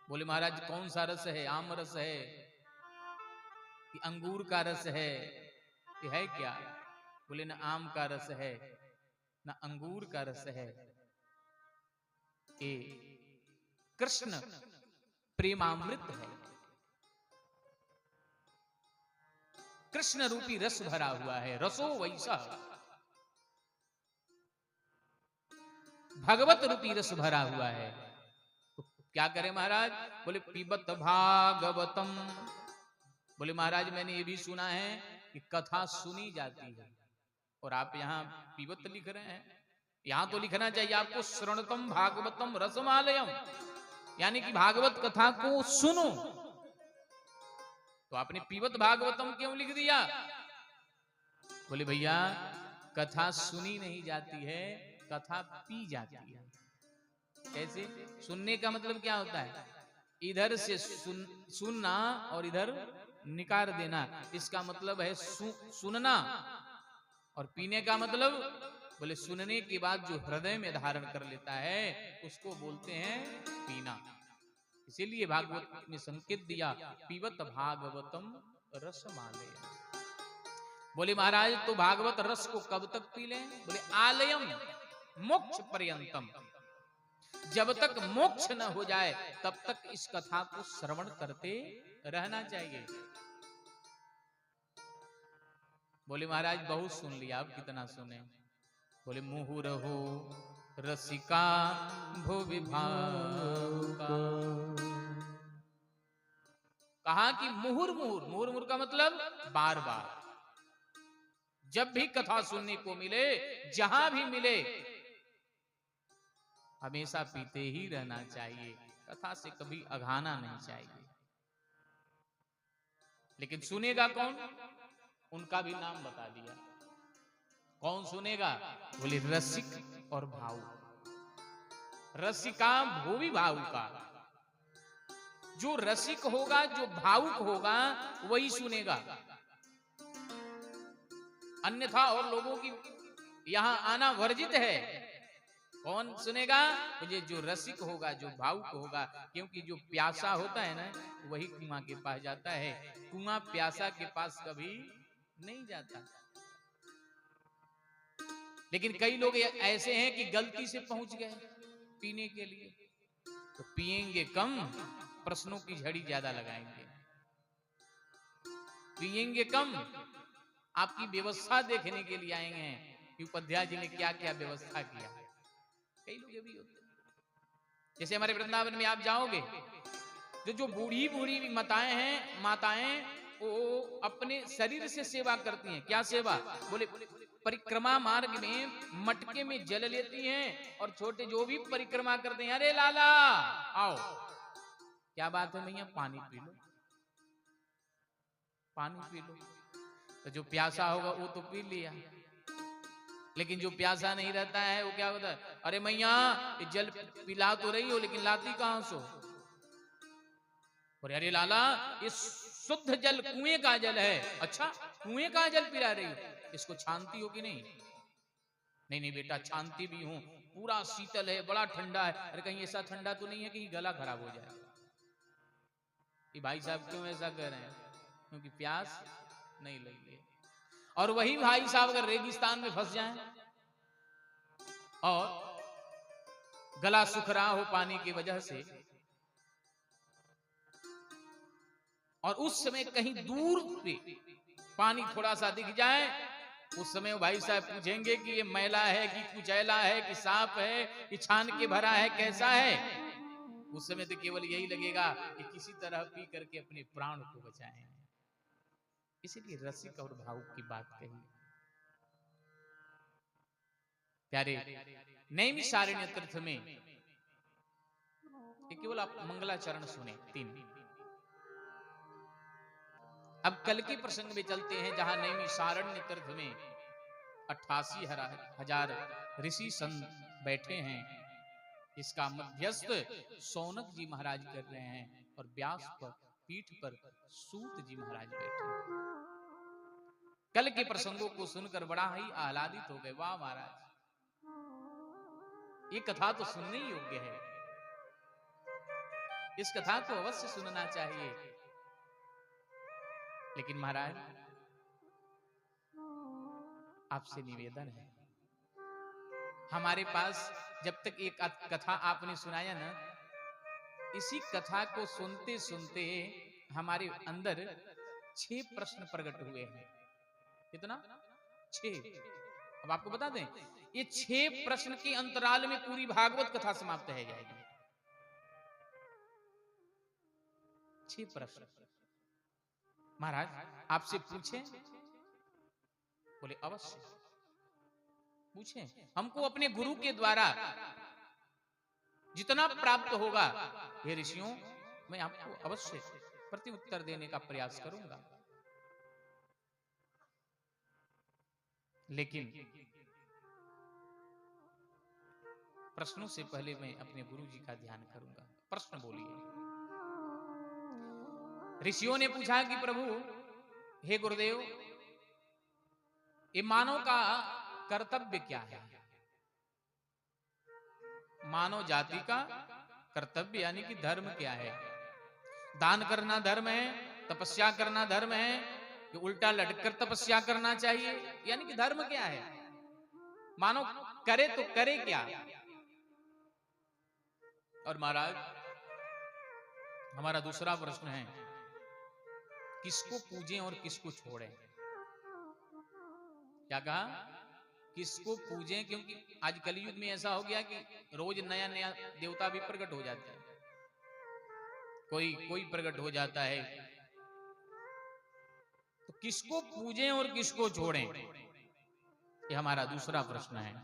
बोले महाराज कौन सा रस है? आम रस है कि अंगूर का रस है कि है क्या? बोले ना आम का रस है ना अंगूर का रस है, ये कृष्ण प्रेमामृत है, कृष्ण रूपी रस भरा हुआ है, रसो वैसा भगवत रूपी रस भरा हुआ है। तो क्या करें महाराज? बोले पीबत भागवतम। बोले महाराज मैंने ये भी सुना है कि कथा सुनी जाती है, और आप यहाँ पीबत लिख रहे हैं, यहां तो लिखना चाहिए आपको श्रवणतम भागवतम रसमालयम, यानी कि भागवत कथा को सुनो। तो आपने पीबत भागवतम क्यों लिख दिया? बोले भैया कथा सुनी नहीं जाती है, कथा पी जाती है। कैसे? सुनने का मतलब क्या होता है? इधर से सुनना और इधर निकाल देना, इसका मतलब है सुनना। और पीने का मतलब, बोले सुनने के बाद जो हृदय में धारण कर लेता है उसको बोलते हैं पीना। इसीलिए भागवत में संकेत दिया पीबत भागवतम रसमालय। बोले महाराज तो भागवत रस को कब तक पी लें? बोले आलयम मोक्ष पर्यंतम, जब तक मोक्ष न हो जाए तब तक इस कथा को श्रवण करते रहना चाहिए। बोले महाराज बहुत सुन लिया, अब कितना सुने? बोले मुहुरहो रसिका भुवि भावुका। कहा कि मुहुर मुहुर, मुहुर मुहुर का मतलब बार बार, जब भी कथा सुनने को मिले, जहां भी मिले, हमेशा पीते ही रहना चाहिए, कथा से कभी अघाना नहीं चाहिए। लेकिन सुनेगा कौन? उनका भी नाम बता दिया। कौन सुनेगा? बोले रसिक और भावुक। रसिका भुवि भावुका, जो रसिक होगा, जो भावुक होगा वही सुनेगा, अन्यथा और लोगों की यहां आना वर्जित है। कौन सुनेगा? मुझे जो रसिक होगा, जो भावुक होगा, क्योंकि जो प्यासा होता है ना वही कुआं के पास जाता है, कुआं प्यासा के पास कभी नहीं जाता। लेकिन कई लोग ऐसे हैं कि गलती से पहुंच गए पीने के लिए, तो पिएंगे कम, प्रश्नों की झड़ी ज्यादा लगाएंगे। पिएंगे कम, आपकी व्यवस्था देखने के लिए आएंगे कि उपाध्याय जी ने क्या क्या व्यवस्था किया। कई लोग ये भी होते हैं। जैसे हमारे वृंदावन में आप जाओगे, जो बूढ़ी बूढ़ी माताएं हैं, वो अपने शरीर से सेवा करती हैं। क्या सेवा? बोले परिक्रमा मार्ग में मटके में जल लेती हैं और छोटे जो भी परिक्रमा करते हैं, अरे लाला आओ, क्या बात है भैया, पानी पी लो, पानी पी लो। तो जो प्यासा होगा वो तो पी लिया, लेकिन जो प्यासा नहीं रहता है वो क्या होता है? अरे मैया जल पिला तो रही हो लेकिन लाती कहां सो? और अरे लाला ये शुद्ध जल कुएं का जल है। अच्छा कुएं का जल पिला रही हो, इसको छानती हो कि नहीं? नहीं नहीं बेटा छानती भी हूं, पूरा शीतल है, बड़ा ठंडा है। अरे कहीं ऐसा ठंडा तो नहीं है कि गला खराब हो जाए? कि भाई साहब क्यों ऐसा कह रहे हैं? क्योंकि प्यास नहीं लगी है। और वही भाई साहब अगर रेगिस्तान में फंस जाएं और गला सूख रहा हो पानी की वजह से, और उस समय कहीं दूर पे पानी थोड़ा सा दिख जाए, उस समय भाई साहब पूछेंगे कि ये मैला है कि कुचैला है कि साफ है कि छान के भरा है, कैसा है? उस समय तो केवल यही लगेगा कि किसी तरह पी करके अपने प्राण को बचाएं। इसीलिए रसिक और भावुक की बात कही। प्यारे नैमिषारण्य तीर्थ में केवल आप मंगलाचरण सुने 3। अब कल के प्रसंग में चलते हैं, जहां नैमिषारण्य तीर्थ में 88,000 ऋषि संत बैठे हैं। इसका मध्यस्थ सौनक जी महाराज कर रहे हैं और व्यास पर पीठ पर सूत जी महाराज बैठे हैं। कल के प्रसंगों को सुनकर बड़ा ही आह्लादित हो गए। वाह महाराज, ये कथा तो सुनने योग्य है, इस कथा को अवश्य सुनना चाहिए। लेकिन महाराज, आपसे निवेदन है, हमारे पास जब तक एक कथा आपने सुनाया ना, इसी कथा को सुनते सुनते हमारे अंदर 6 प्रश्न प्रकट हुए हैं। कितना? 6। अब आपको बता दें, ये 6 प्रश्न के अंतराल में पूरी भागवत कथा समाप्त है जाएगी। 6 प्रश्न महाराज आपसे पूछें? बोले अवश्य पूछें। हमको अपने गुरु के द्वारा जितना प्राप्त होगा हे ऋषियों, मैं आपको अवश्य प्रति उत्तर देने का प्रयास करूंगा। लेकिन प्रश्नों से पहले मैं अपने गुरु जी का ध्यान करूंगा। प्रश्न बोलिए। ऋषियों ने पूछा कि प्रभु, हे गुरुदेव, ये मानव का कर्तव्य क्या है? मानव जाति का कर्तव्य यानी कि धर्म क्या है? दान करना धर्म है, तपस्या करना धर्म है, कि उल्टा लटकर तपस्या करना चाहिए, यानी कि धर्म क्या है? मानव करे तो करे क्या? और महाराज हमारा दूसरा प्रश्न है, किसको पूजें और किसको छोड़ें? क्या कहा? किसको पूजें, क्योंकि आज कलयुग में ऐसा हो गया कि रोज नया नया देवता भी प्रकट हो जाता है, कोई प्रकट हो जाता है। तो किसको पूजें और किसको छोड़ें, ये हमारा दूसरा प्रश्न है।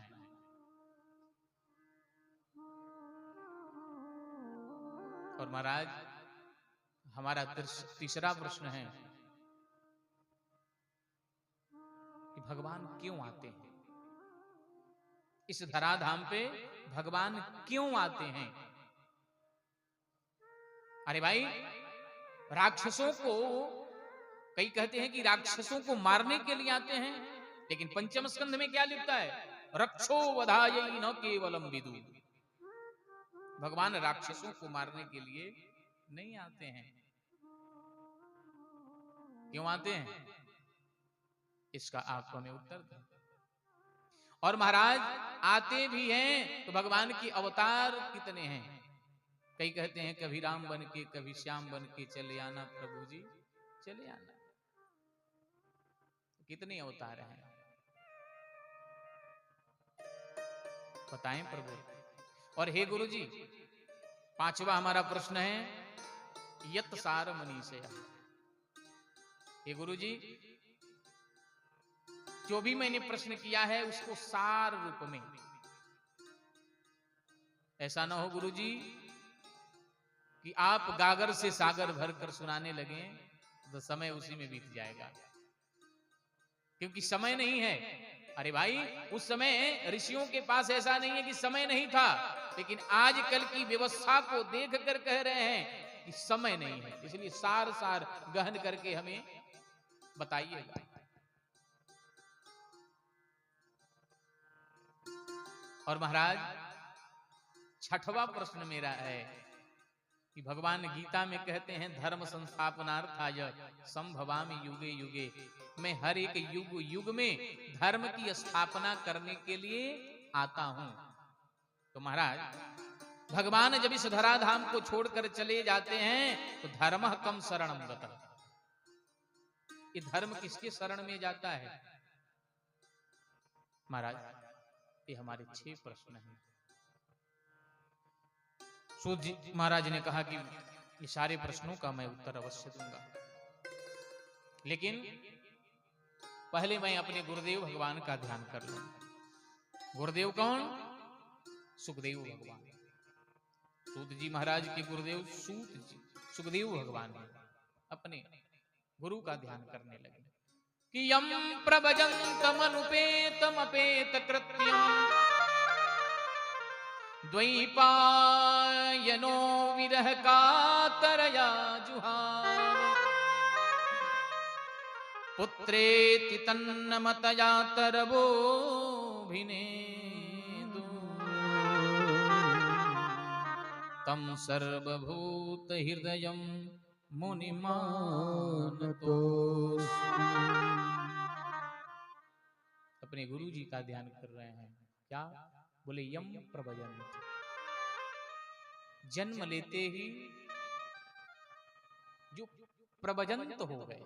और महाराज हमारा तीसरा प्रश्न है कि भगवान क्यों आते हैं इस धराधाम पे? भगवान क्यों आते हैं? अरे भाई, राक्षसों को, कई कहते हैं कि राक्षसों को मारने के लिए आते हैं, लेकिन पंचम स्कंध में क्या लिखता है? रक्षो वधायै न केवलम विदु। भगवान राक्षसों को मारने के लिए नहीं आते हैं। क्यों आते हैं? इसका आप हमें उत्तर दें। और महाराज आते भी हैं तो भगवान की अवतार कितने हैं? कई कहते हैं कभी राम बन के, कभी श्याम बन के चले आना प्रभु जी, चले आना। कितने अवतार हैं बताएं प्रभु। और हे गुरु जी, पांचवा हमारा प्रश्न है, यत सार मनीषया। हे गुरु जी, जो भी मैंने प्रश्न किया है उसको सार रूप में, ऐसा ना हो गुरु जी कि आप गागर से सागर भरकर सुनाने लगे तो समय उसी में बीत जाएगा, क्योंकि समय नहीं है। अरे भाई, उस समय ऋषियों के पास ऐसा नहीं है कि समय नहीं था, लेकिन आजकल की व्यवस्था को देख कर कह रहे हैं कि समय नहीं है। इसलिए सार सार गहन करके हमें बताइएगा। और महाराज छठवां प्रश्न मेरा है कि भगवान गीता में कहते हैं, धर्म संस्थापनार्थाय संभवामि युगे युगे। मैं हर एक युग युग में धर्म की स्थापना करने के लिए आता हूं। तो महाराज भगवान जब इस धराधाम को छोड़कर चले जाते हैं तो धर्म कम शरणम गतः। ये धर्म किसके शरण में जाता है? महाराज ये हमारे 6 प्रश्न हैं। सूत जी महाराज ने कहा कि ये सारे प्रश्नों का मैं उत्तर अवश्य दूंगा, लेकिन पहले मैं अपने गुरुदेव भगवान का ध्यान कर लूं। गुरुदेव कौन? सुखदेव भगवान। सूत जी महाराज के गुरुदेव सूत जी सुखदेव भगवान है अपने। गुरु का ध्यान करने लगे कि यम प्रभजन्तमनुपेतमपेत कृत्यम द्वैपायनो विरह कातरया जुहाव पुत्रेति तन्नमतया तरवोभिनेदु तम सर्वभूत हृदयं मुनिमानतोऽस्मि। अपने गुरु जी का ध्यान कर रहे हैं। क्या बोले? यम प्रभजन्त, जन्म लेते ही जो प्रभजंत हो गए,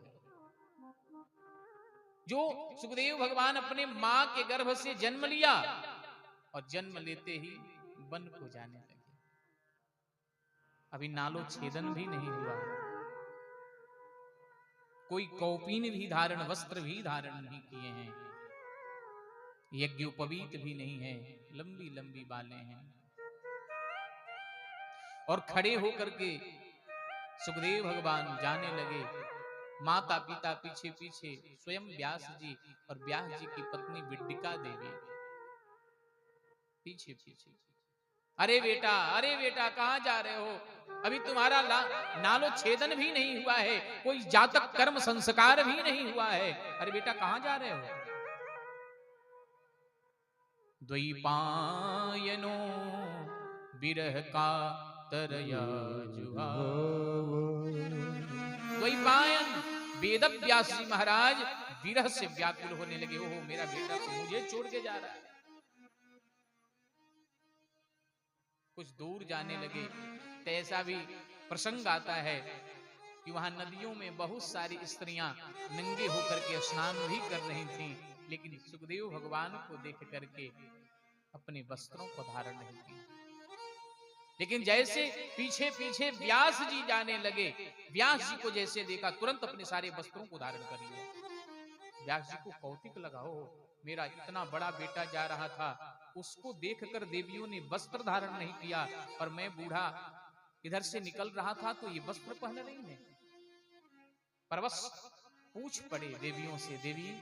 जो सुखदेव भगवान अपने मां के गर्भ से जन्म लिया और जन्म लेते ही वन को जाने लगे। अभी नालो छेदन भी नहीं हुआ, कोई कौपीन भी धारण, वस्त्र भी धारण नहीं किए हैं, यज्ञोपवीत भी नहीं है, लंबी लंबी बालें हैं और खड़े होकर के सुखदेव भगवान जाने लगे। माता पिता पीछे पीछे, स्वयं व्यास जी और व्यास जी की पत्नी विड्डिका देवी पीछे पीछे। अरे बेटा कहां जा रहे हो? अभी तुम्हारा नालो छेदन भी नहीं हुआ है, कोई जातक कर्म संस्कार भी नहीं हुआ है। अरे बेटा कहां जा रहे हो? द्वैपायनो विरह कातरया जुहाव। द्वैपायन वेद व्यास जी महाराज विरह से व्याकुल होने लगे। ओहो, मेरा बेटा तो मुझे छोड़ के जा रहा है। कुछ दूर जाने लगे तो ऐसा भी प्रसंग आता है कि वहां नदियों में बहुत सारी स्त्रियां नंगे होकर के स्नान भी कर रही थीं, लेकिन सुखदेव भगवान को देख करके अपने वस्त्रों को धारण नहीं किया। लेकिन जैसे पीछे पीछे व्यास जी जाने लगे, व्यास जी को जैसे देखा तुरंत अपने सारे वस्त्रों को धारण कर लिया। व्यास जी को कौतुक लगा, हो मेरा इतना बड़ा बेटा जा रहा था, उसको देखकर देवियों ने वस्त्र धारण नहीं किया, और मैं बूढ़ा इधर से निकल रहा था तो ये वस्त्र पहन रही है। परवश पूछ पड़े देवियों से, देवी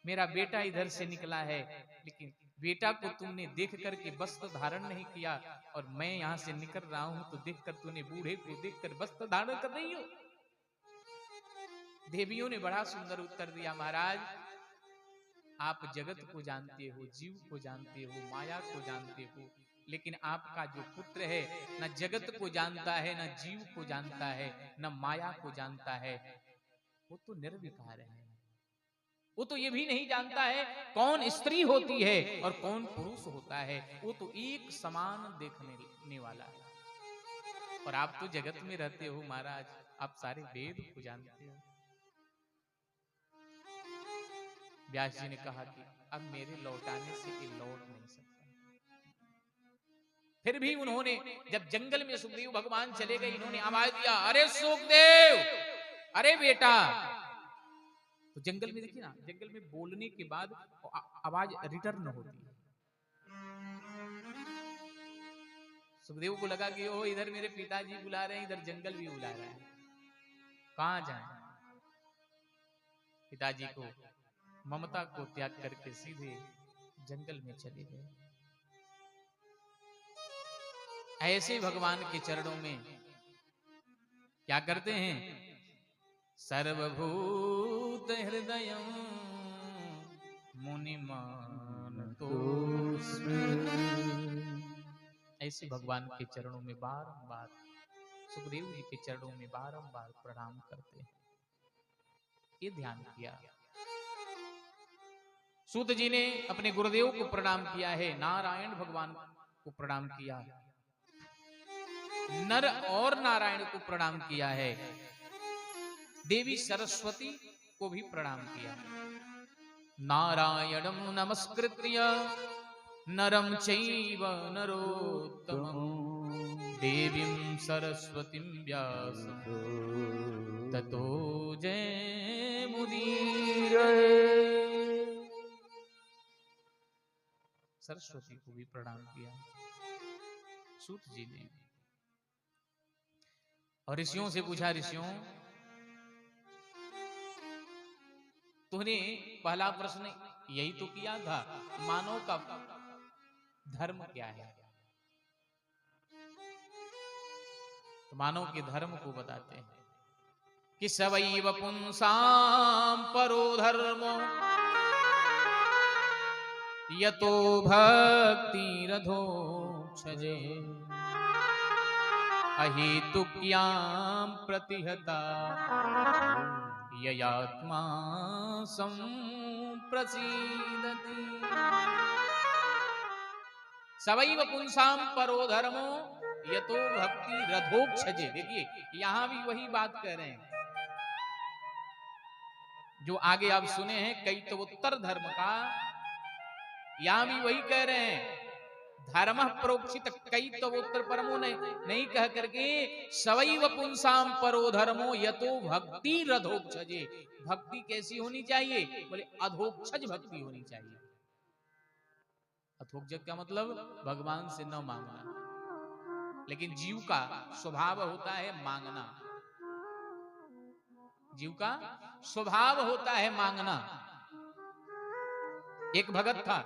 मेरा बेटा इधर से निकला है, लेकिन बेटा को तुमने देख करके वस्त्र धारण नहीं किया, और मैं यहां से निकल रहा हूं तो देखकर तूने बूढ़े को देखकर वस्त्र धारण कर रही हो। देवियों ने बड़ा सुंदर उत्तर दिया, महाराज आप जगत को जानते हो, जीव को जानते हो, माया को जानते हो, लेकिन आपका जो पुत्र है न जगत को जानता है, न जीव को जानता है, न माया को जानता है। वो तो निर्विकार है, वो तो ये भी नहीं जानता है कौन स्त्री होती है और कौन पुरुष होता है। वो तो एक समान देखने वाला है। और आप तो जगत में रहते हो महाराज, आप सारे वेद को जानते हो। व्यास जी ने कहा कि अब मेरे लौटाने से ये लौट नहीं सकता। फिर भी उन्होंने जब जंगल में सुखदेव भगवान चले गए, इन्होंने आवाज दिया, अरे सुखदेव, अरे बेटा। तो जंगल में देखिए ना, जंगल में बोलने के बाद आवाज रिटर्न होती है। सुखदेव को लगा कि ओ इधर मेरे पिताजी बुला रहे हैं, इधर जंगल भी बुला रहा है, कहां जाएं? पिताजी को ममता को त्याग करके सीधे जंगल में चले गए। ऐसे भगवान के चरणों में क्या करते हैं? सर्वभूत हृदयं मुनिमानतोऽस्मि। ऐसे भगवान के चरणों में बारंबार, सुखदेव जी के चरणों में बारंबार प्रणाम करते हैं। ये ध्यान किया। सूत जी ने अपने गुरुदेव को प्रणाम किया है, नारायण भगवान को प्रणाम किया, नर और नारायण को प्रणाम किया है, देवी सरस्वती को भी प्रणाम किया। नारायणं नमस्कृत्य नरं चैव नरोत्तमं देवीं सरस्वतीं व्यासं ततो जयमुदीरये। सरस्वती को भी प्रणाम किया सूत जी ने। और ऋषियों से पूछा, ऋषियों तूने पहला प्रश्न यही तो किया था, मानव का धर्म क्या है। तो मानव के धर्म को बताते हैं कि सवैव पुंसाम परो धर्मो यतो भक्तिरधोक्षजे अहेतुक्यां प्रतिहता ययात्मा संप्रसीदति। सवैव पुंसाम परो धर्मो यतो भक्ति रथोक्षजे। देखिए यहां भी वही बात कह रहे हैं जो आगे आप सुने हैं कई तो उत्तर धर्म का, यहां भी वही कह रहे हैं धर्म प्रोक्षित कई तो उत्तर परमो नहीं कह करके सवैव पुंसाम परो धर्मो यतो भक्ति रथोक्षजे। भक्ति कैसी होनी चाहिए, बोले अधोक्षज भक्ति होनी चाहिए। अधोक्षज का मतलब भगवान से न मांगना, लेकिन जीव का स्वभाव होता है मांगना। जीव का स्वभाव होता है मांगना। एक भगत था,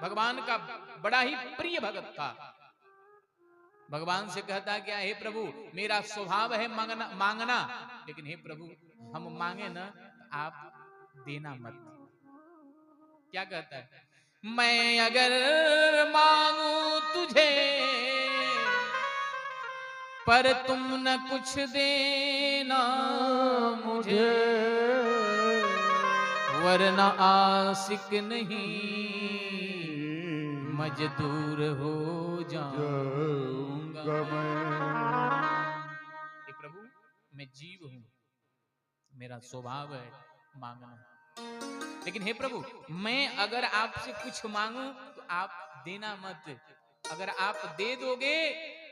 भगवान का बड़ा ही प्रिय भगत था। भगवान से कहता क्या, हे प्रभु मेरा स्वभाव है मांगना, लेकिन हे प्रभु हम मांगे ना आप देना मत। क्या कहता है, मैं अगर मांगू तुझे पर तुम न कुछ देना मुझे, वरना आशिक नहीं मजदूर हो जाऊंगा मैं। प्रभु मैं जीव हूं, मेरा स्वभाव है मांगना, लेकिन हे प्रभु मैं अगर आपसे कुछ मांगू तो आप देना मत। अगर आप दे दोगे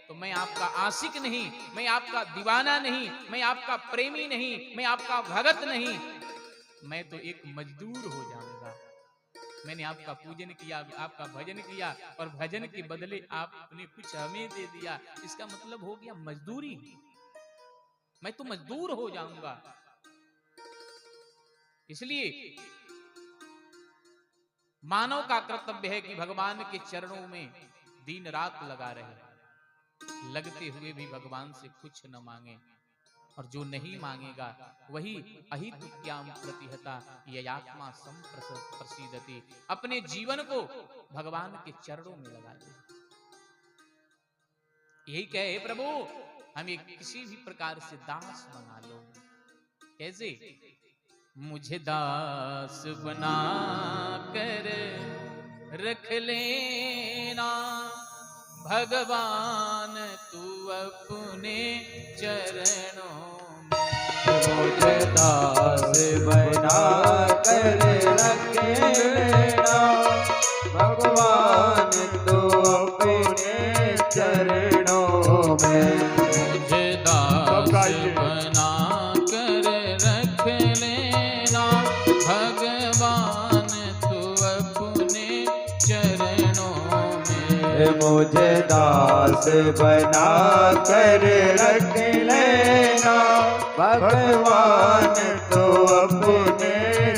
तो मैं आपका आशिक नहीं, मैं आपका दीवाना नहीं, मैं आपका प्रेमी नहीं, मैं आपका भगत नहीं, मैं तो एक मजदूर हो जाऊंगा। मैंने आपका पूजन किया, आपका भजन किया और भजन के बदले आपने कुछ हमें दे दिया, इसका मतलब हो गया मजदूरी। मैं तो मजदूर हो जाऊंगा। इसलिए मानव का कर्तव्य है कि भगवान के चरणों में दिन रात लगा रहे, लगते हुए भी भगवान से कुछ न मांगे, और जो नहीं मांगेगा वही अहितुक्याम प्रतिहता ययात्मा संप्रसीदति, अपने जीवन को भगवान के चरणों में लगा दे। यही कहे प्रभु हमें किसी भी प्रकार से दास बना लो। कैसे, मुझे दास बना कर रख लेना भगवान तू अपने चरणों में। मुझे दास बना कर रख लेना भगवान तू अपने चरणों में। मुझे दास बना कर रख लेना भगवान तू अपने चरणों में। मुझे दास बना कर रख लेना भगवान तो अपने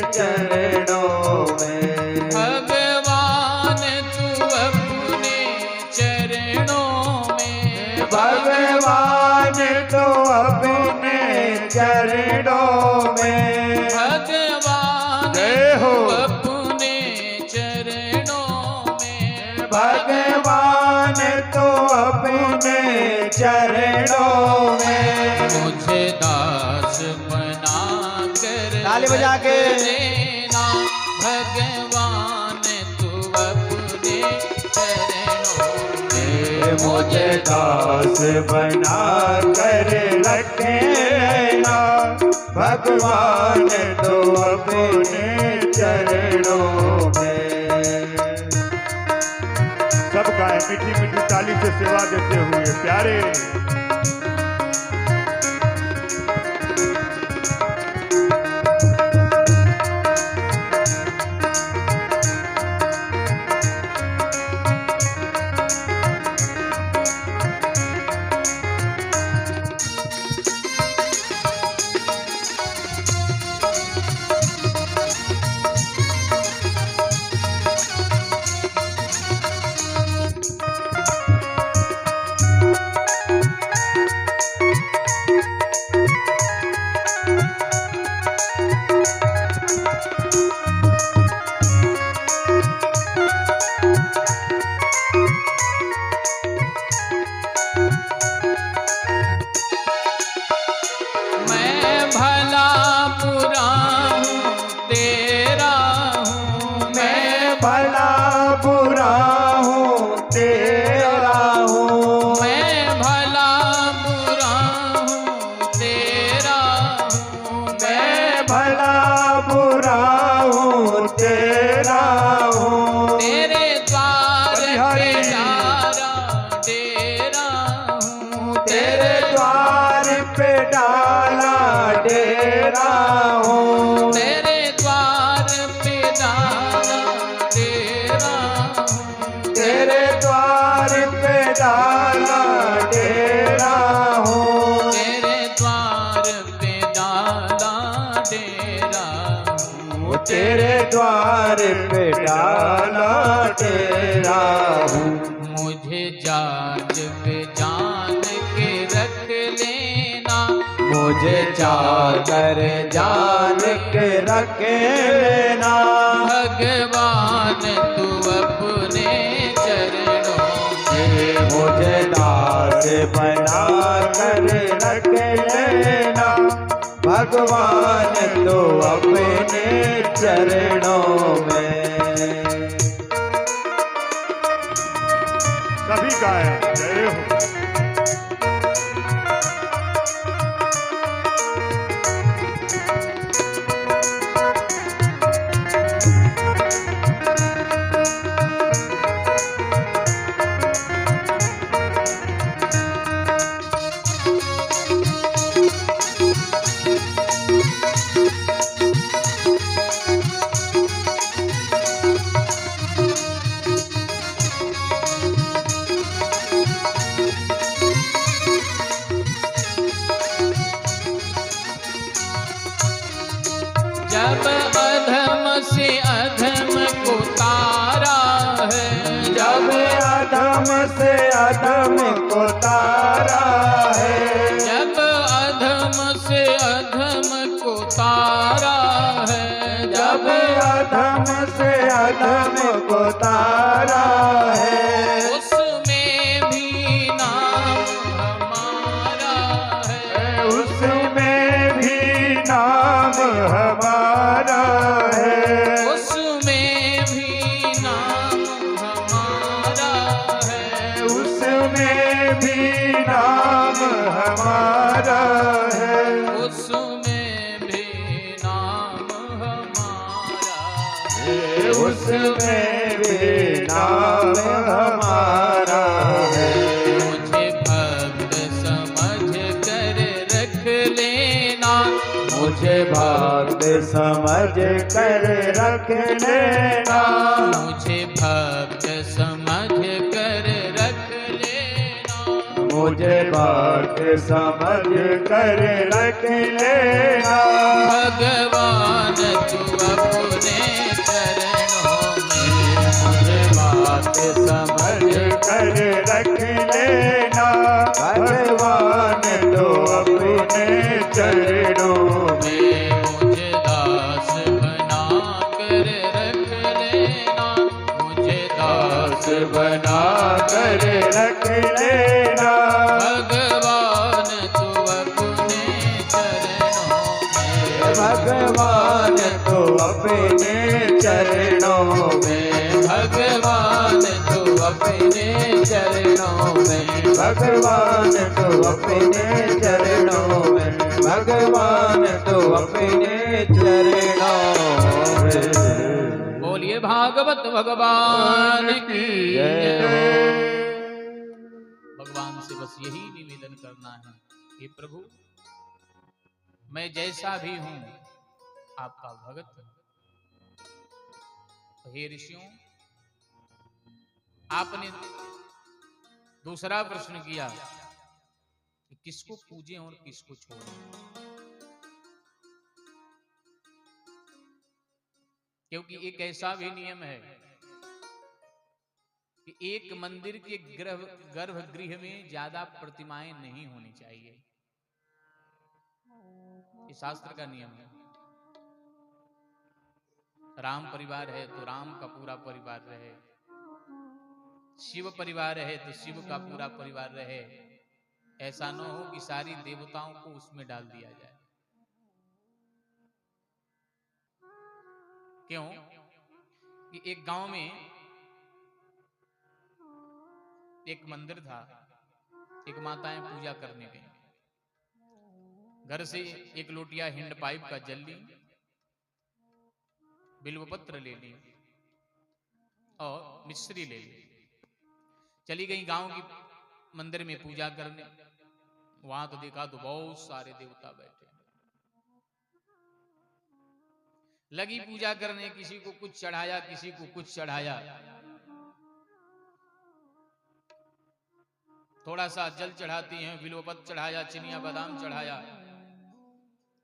चरणों में। भगवान तू अपने चरणों में। भगवान तो अपने चरणों में। भगवान हो अपने चरणों में। भगवान तो अपने चरणों में। मुझे दास बना कर ताली बजा के लेना भगवान तू अपने चरणों में। मुझे दास बना कर रख लेना भगवान तो अपने चरणों में। सबका है मीठी मीठी ताली से सेवा देते हुए प्यारे। तेरे द्वार पे डाला डेरा हूँ, तेरे द्वार पे डाला डेरा हूँ, तेरे द्वार पे डाला डेरा हूँ, तेरे द्वार पे डाला डेरा हूँ, तेरे द्वार पे डाला डेरा हूँ। मुझे जान पे जान के रख लेना, मुझे चाकर जान के रख लेना, भगवान तू अपने चरणों में, मुझे दास बना कर रख लेना, भगवान तो अपने चरणों में। सभी का है, जय हो। जब अधम से अधम को तारा है, जब अधम से अधम को तारा है, जब अधम से अधम को तारा है, जब अधम से अधम को तारा है, उसमें भी नाम हमारा है, उसमें भी नाम हमारा है, उसमें भी नाम हमारा है, उसमें भी नाम हमारा है, उसमें भी नाम हमारा है, उसमें भी नाम हमारा है। मुझे भक्त समझ कर रख लेना, मुझे भक्त समझ कर रख लेना, मुझे भक्त समझ कर रख लेना, मुझे भक्त समझ कर रख लेना, भगवान तू अपने चरणों में, मुझे भक्त समझ कर रख लेना, भगवान तो अपने चरणों में, मुझे दास बना कर रख लेना, मुझे दास बना कर रख लेना, भगवान तू अपने चरणों में, भगवान तो अपने चरणों में, भगवान तू अपने चरणों में, भगवान तो अपने चरणों में, भगवान तो अपने चरणों में। बोलिए भागवत भगवान की जय। भगवान से बस यही निवेदन करना है, हे प्रभु मैं जैसा भी हूं आपका भगत हूं। तो हे ऋषियों, आपने दूसरा प्रश्न किया कि किसको पूजें और किसको छोड़ें, क्योंकि एक ऐसा भी नियम है कि एक मंदिर के गर्भगृह में ज्यादा प्रतिमाएं नहीं होनी चाहिए। ये शास्त्र का नियम है। राम परिवार है तो राम का पूरा परिवार रहे, शिव परिवार है तो शिव का पूरा परिवार रहे। ऐसा न हो कि सारी देवताओं को उसमें डाल दिया जाए। क्यों? कि एक गांव में एक मंदिर था, एक माताएं पूजा करने गई, घर से एक लोटिया हिंड पाइप का जल ली, बिल्वपत्र ले ली और मिश्री ले ली, चली गई गांव की मंदिर में पूजा करने। वहां तो देखा तो बहुत सारे देवता बैठे, लगी पूजा करने, किसी को कुछ चढ़ाया, किसी को कुछ चढ़ाया, थोड़ा सा जल चढ़ाती हैं, बिल्वपत्र चढ़ाया, चिनिया बादाम चढ़ाया।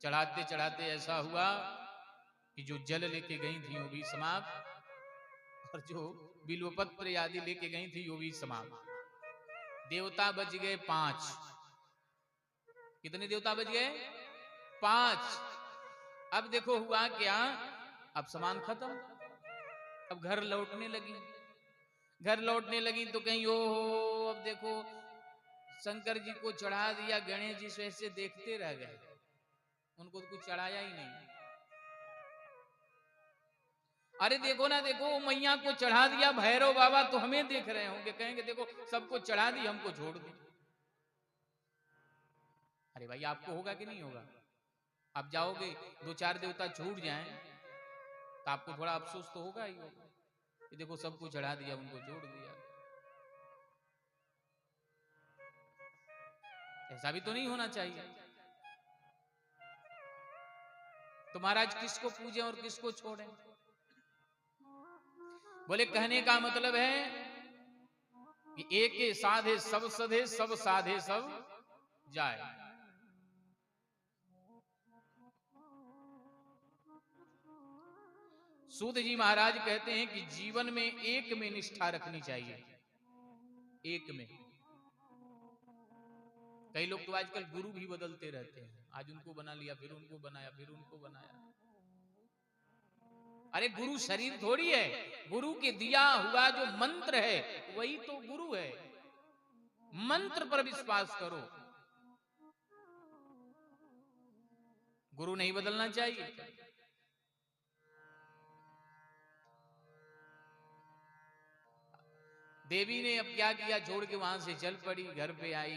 चढ़ाते चढ़ाते ऐसा हुआ कि जो जल लेके गई थी वो भी समाप्त, और जो बिल्वपत्र आदि लेके गई थी वो भी समाप्त। देवता बच गए 5। कितने देवता बच गए? 5। अब देखो हुआ क्या, अब सामान खत्म, अब घर लौटने लगी। घर लौटने लगी तो कहीं ओ अब देखो शंकर जी को चढ़ा दिया, गणेश जी वैसे देखते रह गए, उनको तो कुछ चढ़ाया ही नहीं। अरे देखो ना, देखो मैया को चढ़ा दिया, भैरव बाबा तो हमें देख रहे होंगे, कहेंगे देखो सबको चढ़ा दी, हमको छोड़ दी। अरे भाई आपको होगा कि नहीं होगा? आप जाओगे 2-4 देवता छूट जाएं तो आपको थोड़ा अफसोस तो होगा ही होगा कि देखो सबको चढ़ा दिया, उनको छोड़ दिया। ऐसा भी तो नहीं होना चाहिए। तो महाराज किसको पूजें और किसको छोड़ें? बोले कहने का मतलब है कि एक के साधे सब सधे, सब साधे सब जाए। सूत जी महाराज कहते हैं कि जीवन में एक में निष्ठा रखनी चाहिए, एक में। कई लोग तो आजकल गुरु भी बदलते रहते हैं, आज उनको बना लिया, फिर उनको बनाया, फिर उनको बनाया। अरे गुरु शरीर थोड़ी है, गुरु के दिया हुआ जो मंत्र है वही तो गुरु है। मंत्र पर विश्वास करो, गुरु नहीं बदलना चाहिए। देवी ने अब क्या किया, छोड़ के वहां से चल पड़ी, घर पे आई।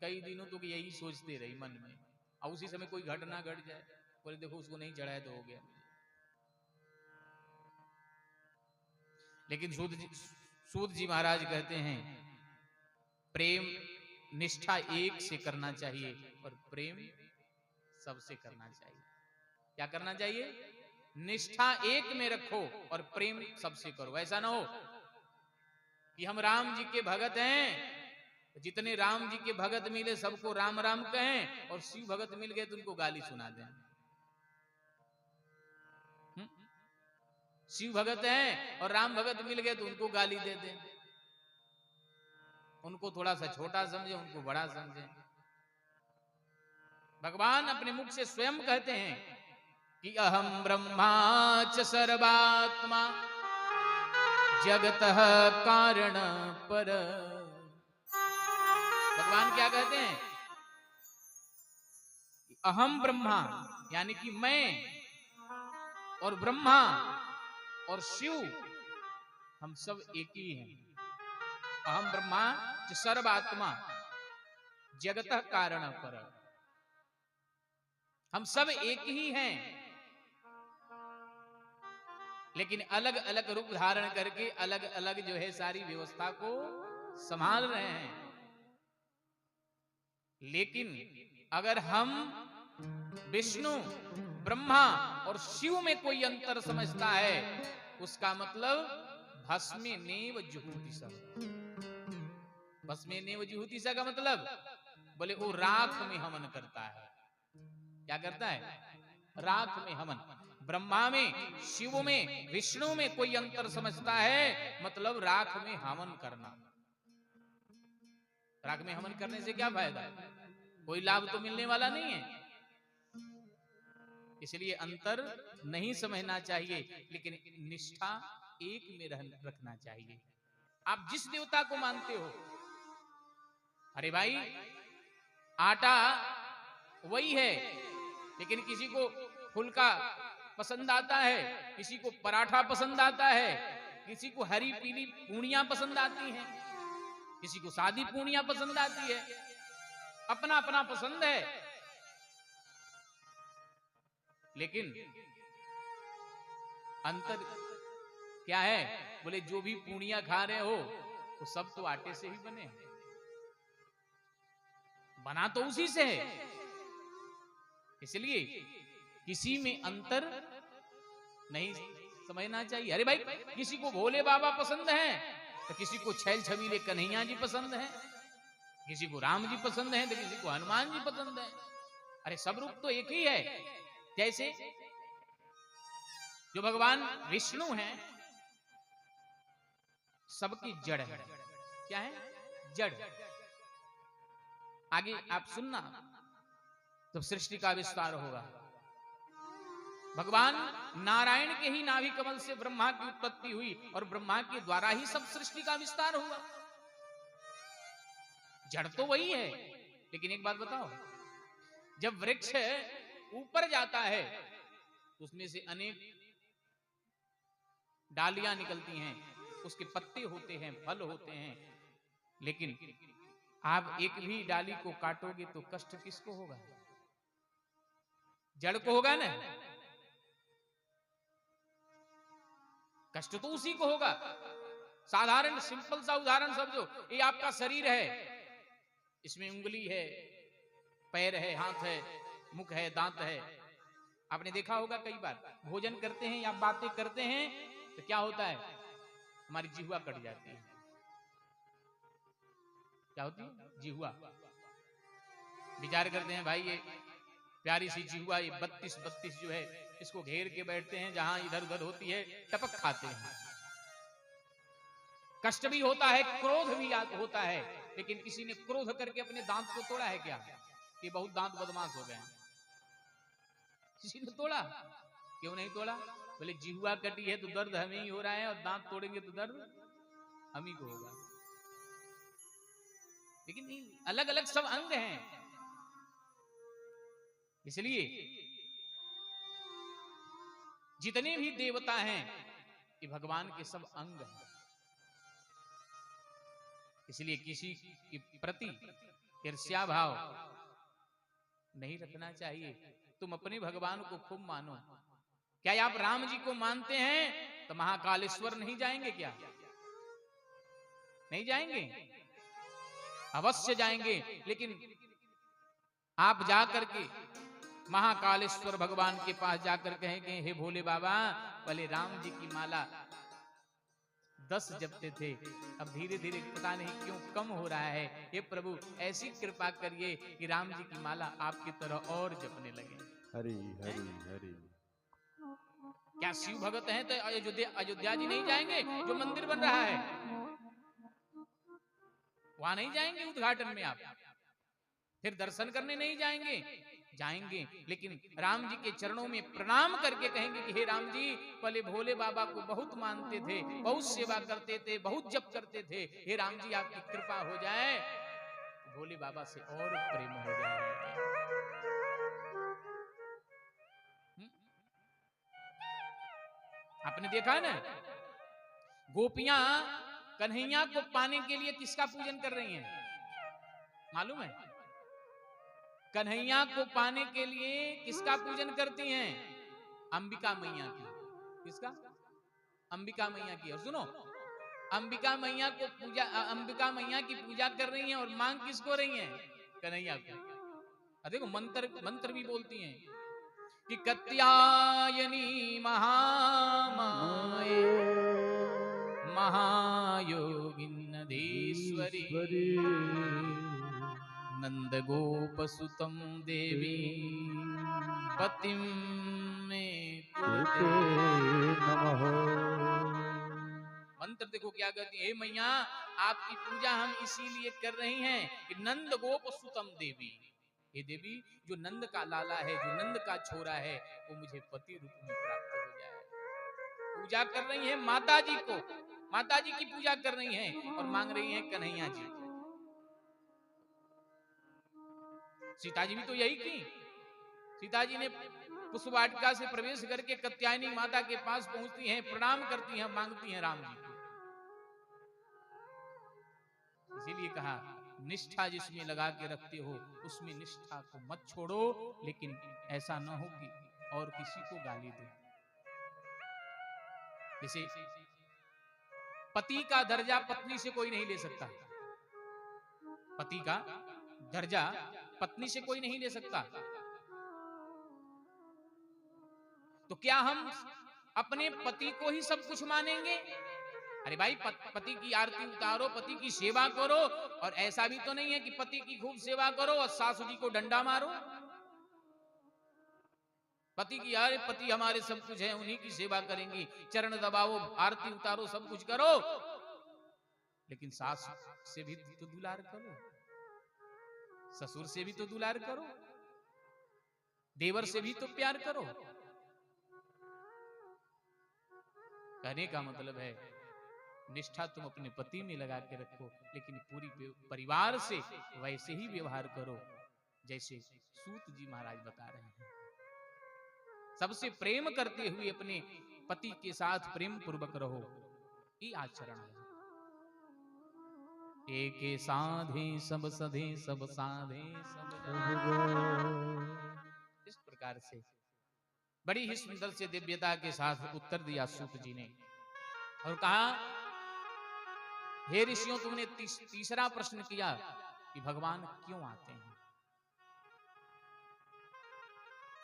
कई दिनों तो यही सोचते रही मन में, और उसी समय कोई घटना घट जाए, बोले देखो उसको नहीं चढ़ाया तो हो गया। लेकिन सूत जी महाराज कहते हैं प्रेम निष्ठा एक से करना चाहिए और प्रेम सबसे करना चाहिए। क्या करना चाहिए? निष्ठा एक में रखो और प्रेम सबसे करो। ऐसा ना हो कि हम राम जी के भगत हैं, जितने राम जी के भगत मिले सबको राम राम कहें, और शिव भगत मिल गए तो उनको गाली सुना दें। शिव भगत हैं और राम भगत मिल गए तो उनको गाली दे दें, उनको थोड़ा सा छोटा समझे, उनको बड़ा समझे। भगवान अपने मुख से स्वयं कहते हैं कि अहम ब्रह्मा च सर्वात्मा जगतः कारण पर। भगवान क्या कहते हैं? अहम ब्रह्मा, यानी कि मैं, और ब्रह्मा और शिव हम सब एक ही हैं। अहम ब्रह्मा च सर्वात्मा जगतः कारण पर, हम सब एक ही हैं, लेकिन अलग अलग रूप धारण करके अलग अलग जो है सारी व्यवस्था को संभाल रहे हैं। लेकिन अगर हम विष्णु, ब्रह्मा और शिव में कोई अंतर समझता है, उसका मतलब भस्मेनेव जुहूति स। भस्मेनेव जुहूति स का मतलब बोले वो राख में हवन करता है। क्या करता है? राख में हवन। ब्रह्मा में, शिव में, विष्णु में कोई अंतर समझता है, मतलब राख में हवन करना। राख में हवन करने से क्या फायदा? कोई लाभ तो मिलने वाला नहीं है। इसलिए अंतर नहीं समझना चाहिए, लेकिन निष्ठा एक में रखना चाहिए। आप जिस देवता को मानते हो, अरे भाई आटा वही है, लेकिन किसी को फुल्का पसंद आता है, किसी को पराठा पसंद आता है, किसी को हरी पीली पूड़ियां पसंद आती हैं, किसी को सादी पूड़ियां पसंद आती है। अपना अपना पसंद है। लेकिन अंतर क्या है? बोले जो भी पूड़ियां खा रहे हो वो सब तो आटे से ही बने हैं। बना तो उसी से है। इसलिए किसी में अंतर नहीं समझना चाहिए। अरे भाई, किसी को भोले बाबा पसंद है तो किसी को छैल छबीले कन्हैया जी पसंद है, किसी को राम जी पसंद है तो किसी को हनुमान जी पसंद है। अरे सब रूप तो एक ही है। जैसे जो भगवान विष्णु हैं सबकी जड़ है। क्या है? जड़। आगे आप सुनना तो सृष्टि का विस्तार होगा। भगवान नारायण के ही नाभि कमल से ब्रह्मा की उत्पत्ति हुई और ब्रह्मा के द्वारा ही सब सृष्टि का विस्तार हुआ। जड़ तो वही है। लेकिन एक बात बताओ, जब वृक्ष ऊपर जाता है तो उसमें से अनेक डालियां निकलती हैं, उसके पत्ते होते हैं, फल होते हैं, लेकिन आप एक भी डाली को काटोगे तो कष्ट किसको होगा? जड़ को होगा ना। कष्ट तो उसी को होगा। साधारण सिंपल सा उदाहरण समझो, ये आपका शरीर है, इसमें उंगली है, पैर है, हाथ है, मुख है, दांत है। आपने देखा होगा कई बार भोजन करते हैं या बातें करते हैं तो क्या होता है? हमारी जिह्वा कट जाती है। क्या होती है? जिह्वा। विचार करते हैं भाई, ये प्यारी सी जिह्वा, ये 32 जो है, इसको घेर के बैठते हैं, जहां इधर उधर होती है टपक खाते हैं। कष्ट भी होता है, क्रोध भी होता है, लेकिन किसी ने क्रोध करके अपने दांत को तोड़ा है क्या? कि बहुत दांत बदमाश हो गए हैं। किसी ने तोड़ा? क्यों नहीं तोड़ा? बोले जिह्वा कटी है तो दर्द हमें ही हो रहा है, और दांत तोड़ेंगे तो दर्द हम ही को होगा। लेकिन अलग अलग सब अंग हैं। इसलिए जितने भी देवता हैं ये भगवान के सब अंग हैं। इसलिए किसी के प्रति ईर्ष्या भाव नहीं रखना चाहिए। तुम अपने भगवान को खूब मानो। क्या आप राम जी को मानते हैं तो महाकालेश्वर नहीं जाएंगे? क्या नहीं जाएंगे? अवश्य जाएंगे। लेकिन आप जाकर के महाकालेश्वर भगवान के पास जाकर कहेंगे, हे भोले बाबा, पहले राम जी की माला 10 जपते थे, अब धीरे धीरे पता नहीं क्यों कम हो रहा है। हे प्रभु, ऐसी कृपा करिए कि राम जी की माला आपकी तरह और जपने लगे। हरि हरि हरि। क्या शिव भगत हैं तो अयोध्या जी नहीं जाएंगे? जो मंदिर बन रहा है वहां नहीं जाएंगे उद्घाटन में? आप फिर दर्शन करने नहीं जाएंगे? जाएंगे। लेकिन राम जी के चरणों में प्रणाम करके कहेंगे कि हे राम जी, पहले भोले बाबा को बहुत मानते थे, बहुत सेवा करते थे, बहुत जप करते थे। हे राम जी, आपकी कृपा हो जाए तो भोले बाबा से और प्रेम हो जाए। आपने देखा ना, गोपियां कन्हैया को पाने के लिए किसका पूजन कर रही हैं? मालूम है? कन्हैया को पाने के लिए किसका पूजन करती हैं? अंबिका मैया की। किसका? अंबिका मैया की। और सुनो, अंबिका मैया को अंबिका मैया की पूजा कर रही हैं और मांग किसको रही हैं? कन्हैया को। देखो मंत्र भी बोलती हैं कि कत्यायनी महामाये महायोगिन्नधीश्वरी नंद गोपसुतम देवी पतिम में नमः। मंत्र देखो क्या कहती है, हे मैया, आपकी पूजा हम इसीलिए कर रही हैं कि नंद गोपसुतम देवी, हे देवी, जो नंद का लाला है, जो नंद का छोरा है, वो मुझे पति रूप में प्राप्त हो जाए। पूजा कर रही है माता जी को, माता जी की पूजा कर रही हैं और मांग रही हैं कन्हैया जी। सीता जी भी तो यही की। सीता जी ने पुष्पवाटिका से प्रवेश करके कात्यायनी माता के पास पहुंचती हैं, प्रणाम करती हैं, मांगती हैं राम जी को। इसीलिए कहा, निष्ठा जिसमें लगा के रखते हो उसमें निष्ठा को मत छोड़ो, लेकिन ऐसा न हो कि और किसी को गाली दो। जैसे पति का दर्जा पत्नी से कोई नहीं ले सकता। पति का दर्जा पत्नी से कोई नहीं ले सकता। तो क्या हम अपने पति को ही सब कुछ मानेंगे? अरे भाई, पति की आरती उतारो, पति की सेवा करो, और ऐसा भी तो नहीं है कि पति की खूब सेवा करो और सासू जी को डंडा मारो। पति की, अरे पति हमारे सब कुछ है, उन्हीं की सेवा करेंगी, चरण दबाओ, आरती उतारो, सब कुछ करो, लेकिन सास से भी तो दुलार करो, ससुर से भी तो दुलार करो, देवर से भी तो प्यार करो। कहने का मतलब है निष्ठा तुम अपने पति में लगा के रखो, लेकिन पूरी परिवार से वैसे ही व्यवहार करो जैसे सूत जी महाराज बता रहे हैं। सबसे प्रेम करते हुए अपने पति के साथ प्रेम पूर्वक रहो, ये आचरण है। एक साधे सब सधे, सब साधे सब इस प्रकार से बड़ी ही सुंदर से दिव्यता के साथ उत्तर दिया सूत जी ने, और कहा, हे ऋषियों, तुमने तीसरा प्रश्न किया कि भगवान क्यों आते हैं?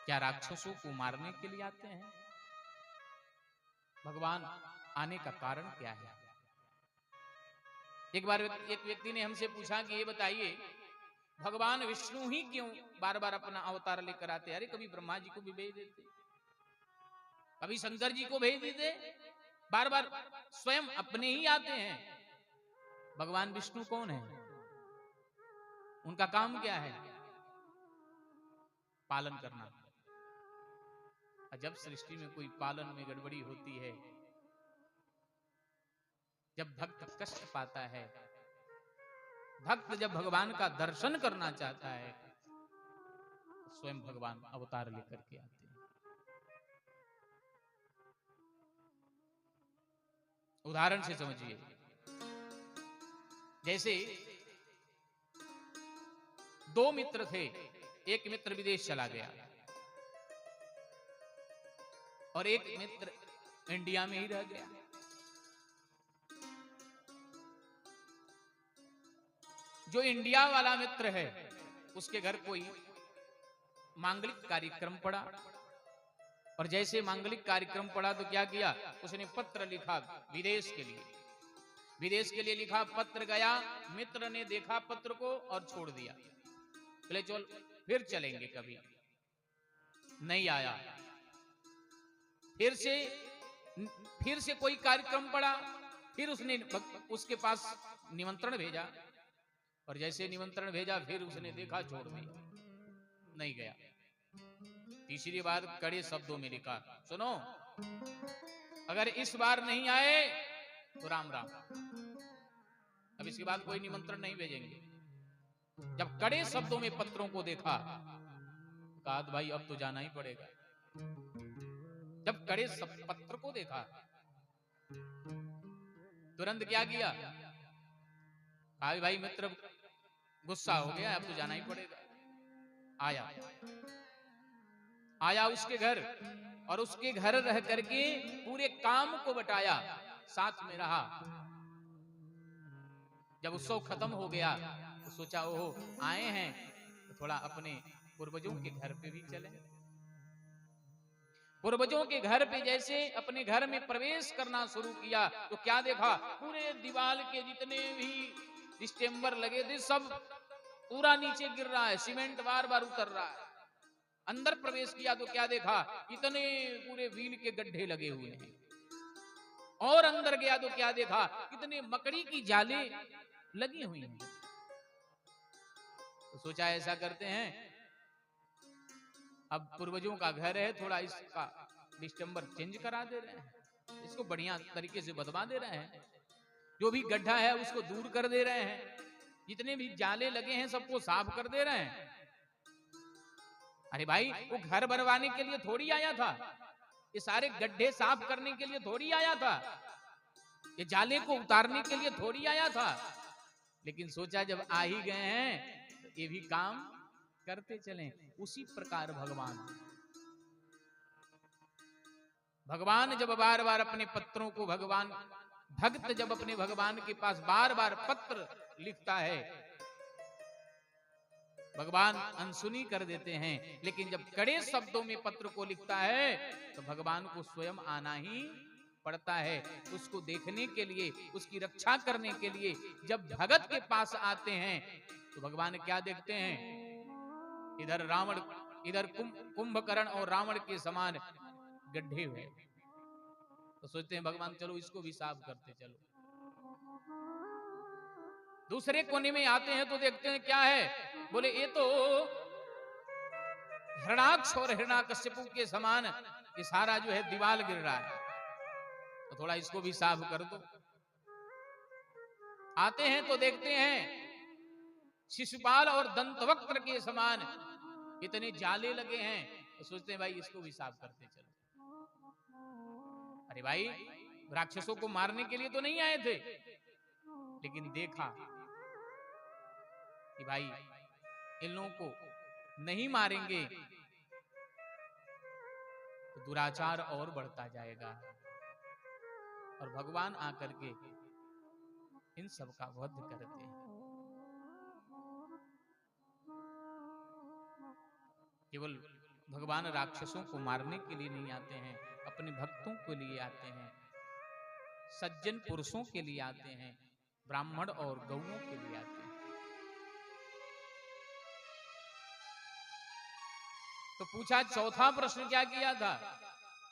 क्या राक्षसों को मारने के लिए आते हैं? भगवान आने का कारण क्या है? एक बार एक व्यक्ति ने हमसे पूछा कि ये बताइए, भगवान विष्णु ही क्यों बार बार अपना अवतार लेकर आते? अरे कभी ब्रह्मा जी को भी भेज देते, कभी शंकर जी को भेज देते, बार बार स्वयं अपने ही आते हैं। भगवान विष्णु कौन है? उनका काम क्या है? पालन करना। जब सृष्टि में कोई पालन में गड़बड़ी होती है, जब भक्त कष्ट पाता है, भक्त जब भगवान का दर्शन करना चाहता है, तो स्वयं भगवान अवतार लेकर के आते हैं। उदाहरण से समझिए, जैसे दो मित्र थे, एक मित्र विदेश चला गया और एक मित्र इंडिया में ही रह गया। जो इंडिया वाला मित्र है, उसके घर कोई मांगलिक कार्यक्रम पड़ा, और जैसे मांगलिक कार्यक्रम पड़ा तो क्या किया, उसने पत्र लिखा विदेश के लिए। विदेश के लिए लिखा, पत्र गया, मित्र ने देखा पत्र को और छोड़ दिया, बोले चल फिर चलेंगे, कभी नहीं आया। फिर से कोई कार्यक्रम पड़ा, फिर उसने उसके पास निमंत्रण भेजा, और जैसे निमंत्रण भेजा फिर उसने देखा, छोड़ दिया, नहीं गया। तीसरी बार कड़े शब्दों में लिखा, सुनो, अगर इस बार नहीं आए तो राम राम, अब इसके बाद कोई निमंत्रण नहीं भेजेंगे। जब कड़े शब्दों में पत्रों को देखा, कहा भाई अब तो जाना ही पड़ेगा। जब कड़े पत्र को देखा, तुरंत क्या किया, कहा भाई मित्र गुस्सा हो गया, अब तो जाना ही पड़ेगा। आया उसके घर, और उसके घर रह करके पूरे काम को बटाया, साथ में रहा। जब उत्सव खत्म हो गया तो सोचा, ओहो आए हैं तो थोड़ा अपने पूर्वजों के घर पे भी चले। पूर्वजों के घर पे जैसे अपने घर में प्रवेश करना शुरू किया तो क्या देखा, पूरे दीवार के जितने भी स्टेम्बर लगे थे सब पूरा नीचे गिर रहा है, सीमेंट बार बार उतर रहा है। अंदर प्रवेश किया तो क्या देखा, इतने पूरे व्हील के गड्ढे लगे हुए हैं। और अंदर गया तो क्या देखा, कितने मकड़ी की जाले लगी हुई हैं। तो सोचा ऐसा करते हैं, अब पूर्वजों का घर है, थोड़ा इसका डिस्टेंबर चेंज करा दे रहे हैं, इसको बढ़िया तरीके से बदवा दे रहे हैं, जो भी गड्ढा है उसको दूर कर दे रहे हैं, जितने भी जाले लगे हैं सबको साफ कर दे रहे हैं। अरे भाई, वो घर बनवाने के लिए थोड़ी आया था, ये सारे गड्ढे साफ करने के लिए थोड़ी आया था, ये जाले को उतारने के लिए थोड़ी आया था। लेकिन सोचा जब आ ही गए हैं तो ये भी काम करते चलें। उसी प्रकार भगवान जब बार बार अपने पत्रों को, भक्त जब अपने भगवान के पास बार बार पत्र लिखता है भगवान अनसुनी कर देते हैं, लेकिन जब कड़े शब्दों में पत्र को लिखता है तो भगवान को स्वयं आना ही पड़ता है। उसको देखने के लिए, उसकी रक्षा करने के लिए जब भगत के पास आते हैं तो भगवान क्या देखते हैं? इधर रावण, इधर कुंभकर्ण और रावण के समान गड्ढे हुए, तो सोचते हैं भगवान चलो इसको भी साफ करते चलो। दूसरे कोने में आते हैं तो देखते हैं क्या है, बोले ये तो हिरणाक्ष और हिरण्याकश्यपु के समान ये सारा जो है दीवाल गिर रहा है, तो थोड़ा इसको भी साफ कर दो। आते हैं तो देखते हैं शिशुपाल और दंतवक्त्र के समान इतने जाले लगे हैं, तो सोचते हैं भाई इसको भी साफ करते चलो। अरे भाई राक्षसों को मारने के लिए तो नहीं आए थे, लेकिन देखा कि भाई इन लोगों को नहीं मारेंगे तो दुराचार और बढ़ता जाएगा, और भगवान आकर के इन सब का वध करते हैं। केवल भगवान राक्षसों को मारने के लिए नहीं आते हैं, अपने भक्तों के लिए आते हैं, सज्जन पुरुषों के लिए आते हैं, ब्राह्मण और गौओं के लिए आते हैं। तो पूछा चौथा प्रश्न क्या किया था?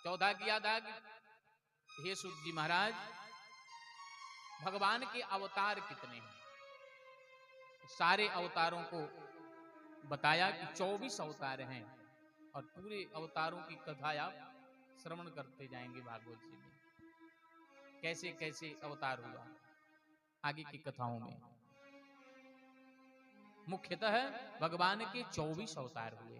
चौथा किया था कि हे सूत जी महाराज, भगवान के अवतार कितने हैं? सारे अवतारों को बताया कि 24 अवतार हैं, और पूरे अवतारों की कथा आप श्रवण करते जाएंगे भागवत जी में, कैसे कैसे अवतार हुआ आगे की कथाओं में। मुख्यतः भगवान के 24 अवतार हुए।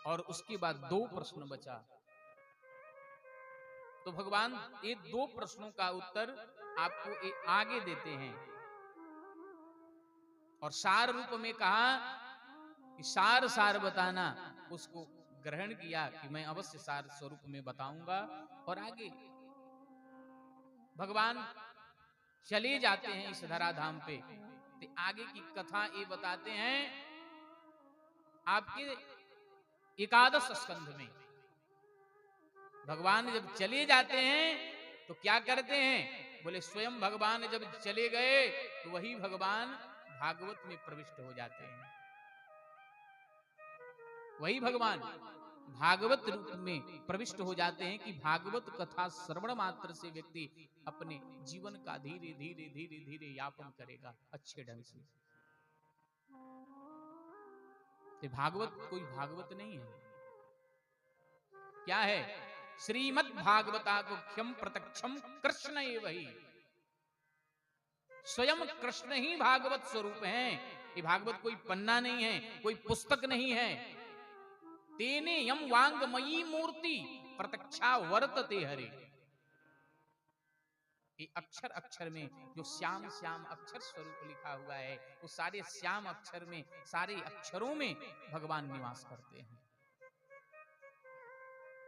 और उसके बाद 2 प्रश्न बचा, तो भगवान ये 2 प्रश्नों का उत्तर आपको आगे देते हैं, और सार रूप में कहा कि सार सार बताना, उसको ग्रहण किया कि मैं अवश्य सार स्वरूप में बताऊंगा। और आगे भगवान चले जाते हैं इस धराधाम पे, तो आगे की कथा ये बताते हैं आपके 11 स्कंध में। भगवान जब चले जाते हैं तो क्या करते हैं? बोले स्वयं भगवान जब चले गए तो वही भगवान भागवत में प्रविष्ट हो जाते हैं। वही भगवान भागवत रूप में प्रविष्ट हो जाते हैं कि भागवत कथा श्रवण मात्र से व्यक्ति अपने जीवन का धीरे धीरे धीरे धीरे यापन करेगा अच्छे ढंग से। तो भागवत कोई भागवत नहीं है, क्या है? श्रीमद् भागवता गुह्यम प्रत्यक्षम कृष्ण एव ही। स्वयं कृष्ण ही भागवत स्वरूप हैं। ये भागवत कोई पन्ना नहीं है, कोई पुस्तक नहीं है। तेने यम वांगमयी मूर्ति प्रत्यक्षा वर्तते हरे। ये अक्षर अक्षर में जो श्याम श्याम अक्षर स्वरूप लिखा हुआ है, वो सारे श्याम अक्षर में, सारे अक्षरों में भगवान निवास करते हैं।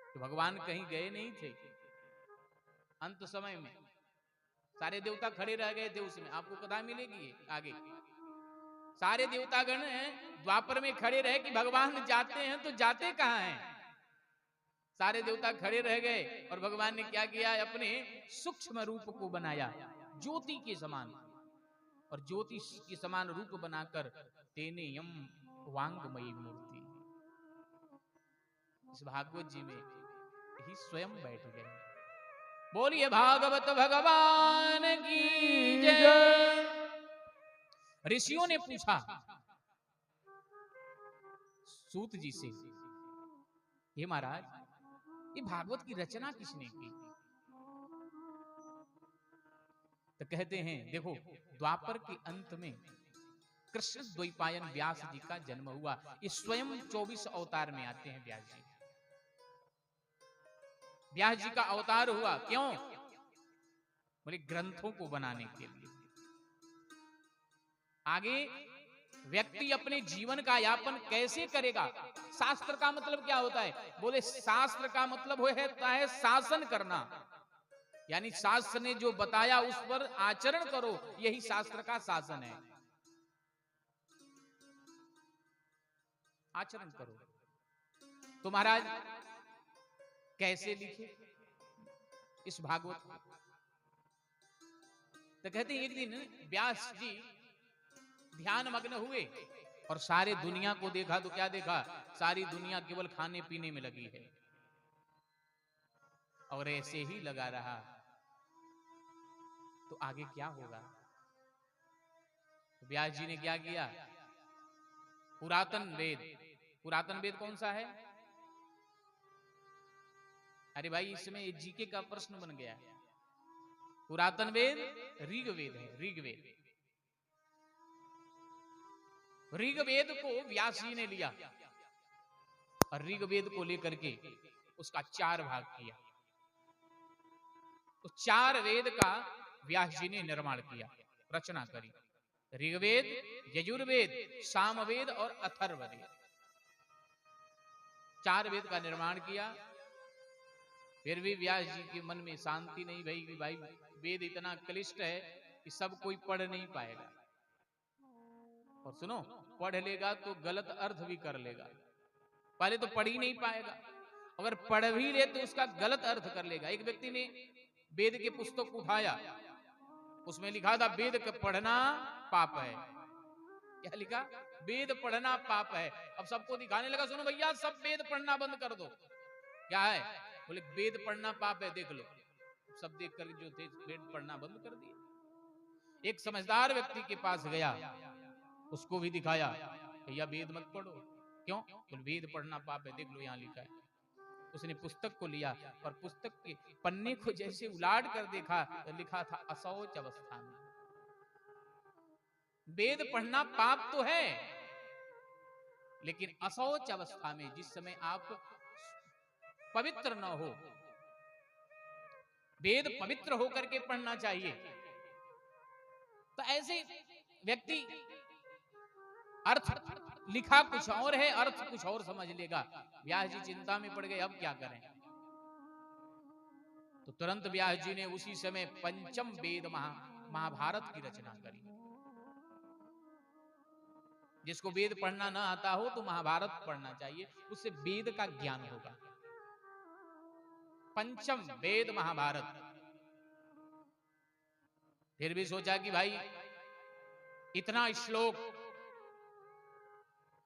तो भगवान कहीं गए नहीं थे। अंत समय में सारे देवता खड़े रह गए थे, उसमें आपको कथा मिलेगी आगे। सारे देवतागण द्वापर में खड़े रहे कि भगवान जाते हैं तो जाते कहां हैं। सारे देवता खड़े रह गए और भगवान ने क्या किया? अपने सूक्ष्म रूप को बनाया ज्योति के समान, और ज्योति के समान रूप बनाकर तेने यम वांगमयी मूर्ति इस भागवत जी में ही स्वयं बैठ गए। बोलिए भागवत भगवान की जय। ऋषियों ने पूछा सूत जी से, हे महाराज, ये भागवत की रचना किसने की? तो कहते हैं देखो, द्वापर के अंत में कृष्ण द्वैपायन व्यास जी का जन्म हुआ। ये स्वयं 24 अवतार में आते हैं व्यास जी। व्यास जी का अवतार हुआ क्यों? बोले ग्रंथों को बनाने के लिए। आगे व्यक्ति अपने जीवन का यापन कैसे करेगा? शास्त्र का मतलब क्या होता है? बोले शास्त्र का मतलब होता है शासन करना। यानी शास्त्र ने जो बताया उस पर आचरण करो, यही शास्त्र का शासन है। आचरण करो। तो महाराज कैसे लिखे इस भागवत को? तो कहते हैं एक दिन व्यास जी ध्यान मग्न हुए और सारे दुनिया को देखा तो क्या देखा? सारी दुनिया केवल खाने पीने में लगी है और ऐसे ही लगा रहा तो आगे क्या होगा? तो व्यास जी ने क्या किया? पुरातन वेद कौन सा है? अरे भाई इसमें जीके का प्रश्न बन गया है। पुरातन वेद ऋग्वेद है। ऋग्वेद को व्यास जी ने लिया और ऋग्वेद को लेकर के उसका 4 भाग किया। तो 4 वेद का व्यास जी ने निर्माण किया, रचना करी। ऋग्वेद, यजुर्वेद, सामवेद और अथर्ववेद, 4 वेद का निर्माण किया। फिर भी व्यास जी के मन में शांति नहीं भई कि भाई वेद इतना क्लिष्ट है कि सब कोई पढ़ नहीं पाएगा। और सुनो, पढ़ लेगा तो गलत अर्थ भी कर लेगा। पहले तो पढ़ ही नहीं पाएगा, अगर पढ़ भी ले तो उसका गलत अर्थ कर लेगा। एक व्यक्ति ने वेद के पुस्तक उठाया, उसमें लिखा था वेद का पढ़ना पाप है। क्या लिखा? वेद पढ़ना पाप है। अब सबको दिखाने लगा, सुनो भैया सब वेद पढ़ना बंद कर दो। क्या है? बोले वेद पढ़ना पाप है, देख लो। सब देख कर जो थे वेद पढ़ना बंद कर दिए। एक समझदार व्यक्ति के पास गया, उसको भी दिखाया, भैया वेद मत पढ़ो। क्यों? बोले वेद पढ़ना पाप है, देख लो यहाँ लिखा है। उसने पुस्तक को लिया और पुस्तक के पन्ने को जैसे उलाट कर देखा तो लिखा था अशौच अवस्था में। वेद पढ़ना पाप तो है, लेकिन अशौच अवस्था में, जिस समय आप पवित्र न हो। वेद पवित्र होकर के पढ़ना चाहिए। तो ऐसे व्यक्ति अर्थ लिखा कुछ और है, अर्थ कुछ और समझ लेगा। व्यास जी चिंता में पड़ गए, अब क्या करें? तो तुरंत व्यास जी ने उसी समय पंचम वेद महाभारत की रचना करी। जिसको वेद पढ़ना ना आता हो तो महाभारत पढ़ना चाहिए, उससे वेद का ज्ञान होगा। पंचम वेद महाभारत। फिर भी सोचा कि भाई इतना श्लोक,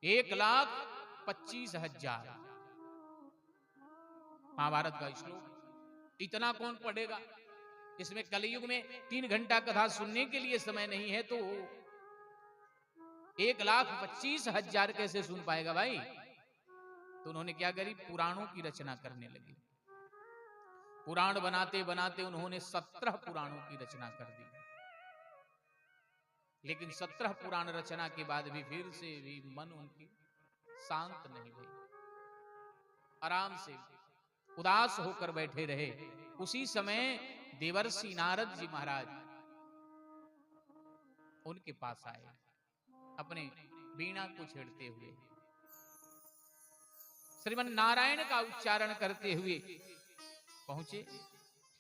1,25,000 महाभारत का श्लोक, इतना कौन पढ़ेगा? इसमें कलयुग में 3 घंटा कथा सुनने के लिए समय नहीं है, तो 1,25,000 कैसे सुन पाएगा भाई? तो उन्होंने क्या करी? पुराणों की रचना करने लगी। पुराण बनाते बनाते उन्होंने 17 पुराणों की रचना कर दी। लेकिन 17 पुराण रचना के बाद भी फिर से भी मन उनकी शांत नहीं हुई। आराम से उदास होकर बैठे रहे। उसी समय देवर्षि नारद जी महाराज उनके पास आए, अपने वीणा को छेड़ते हुए, श्रीमन नारायण का उच्चारण करते हुए पहुंचे।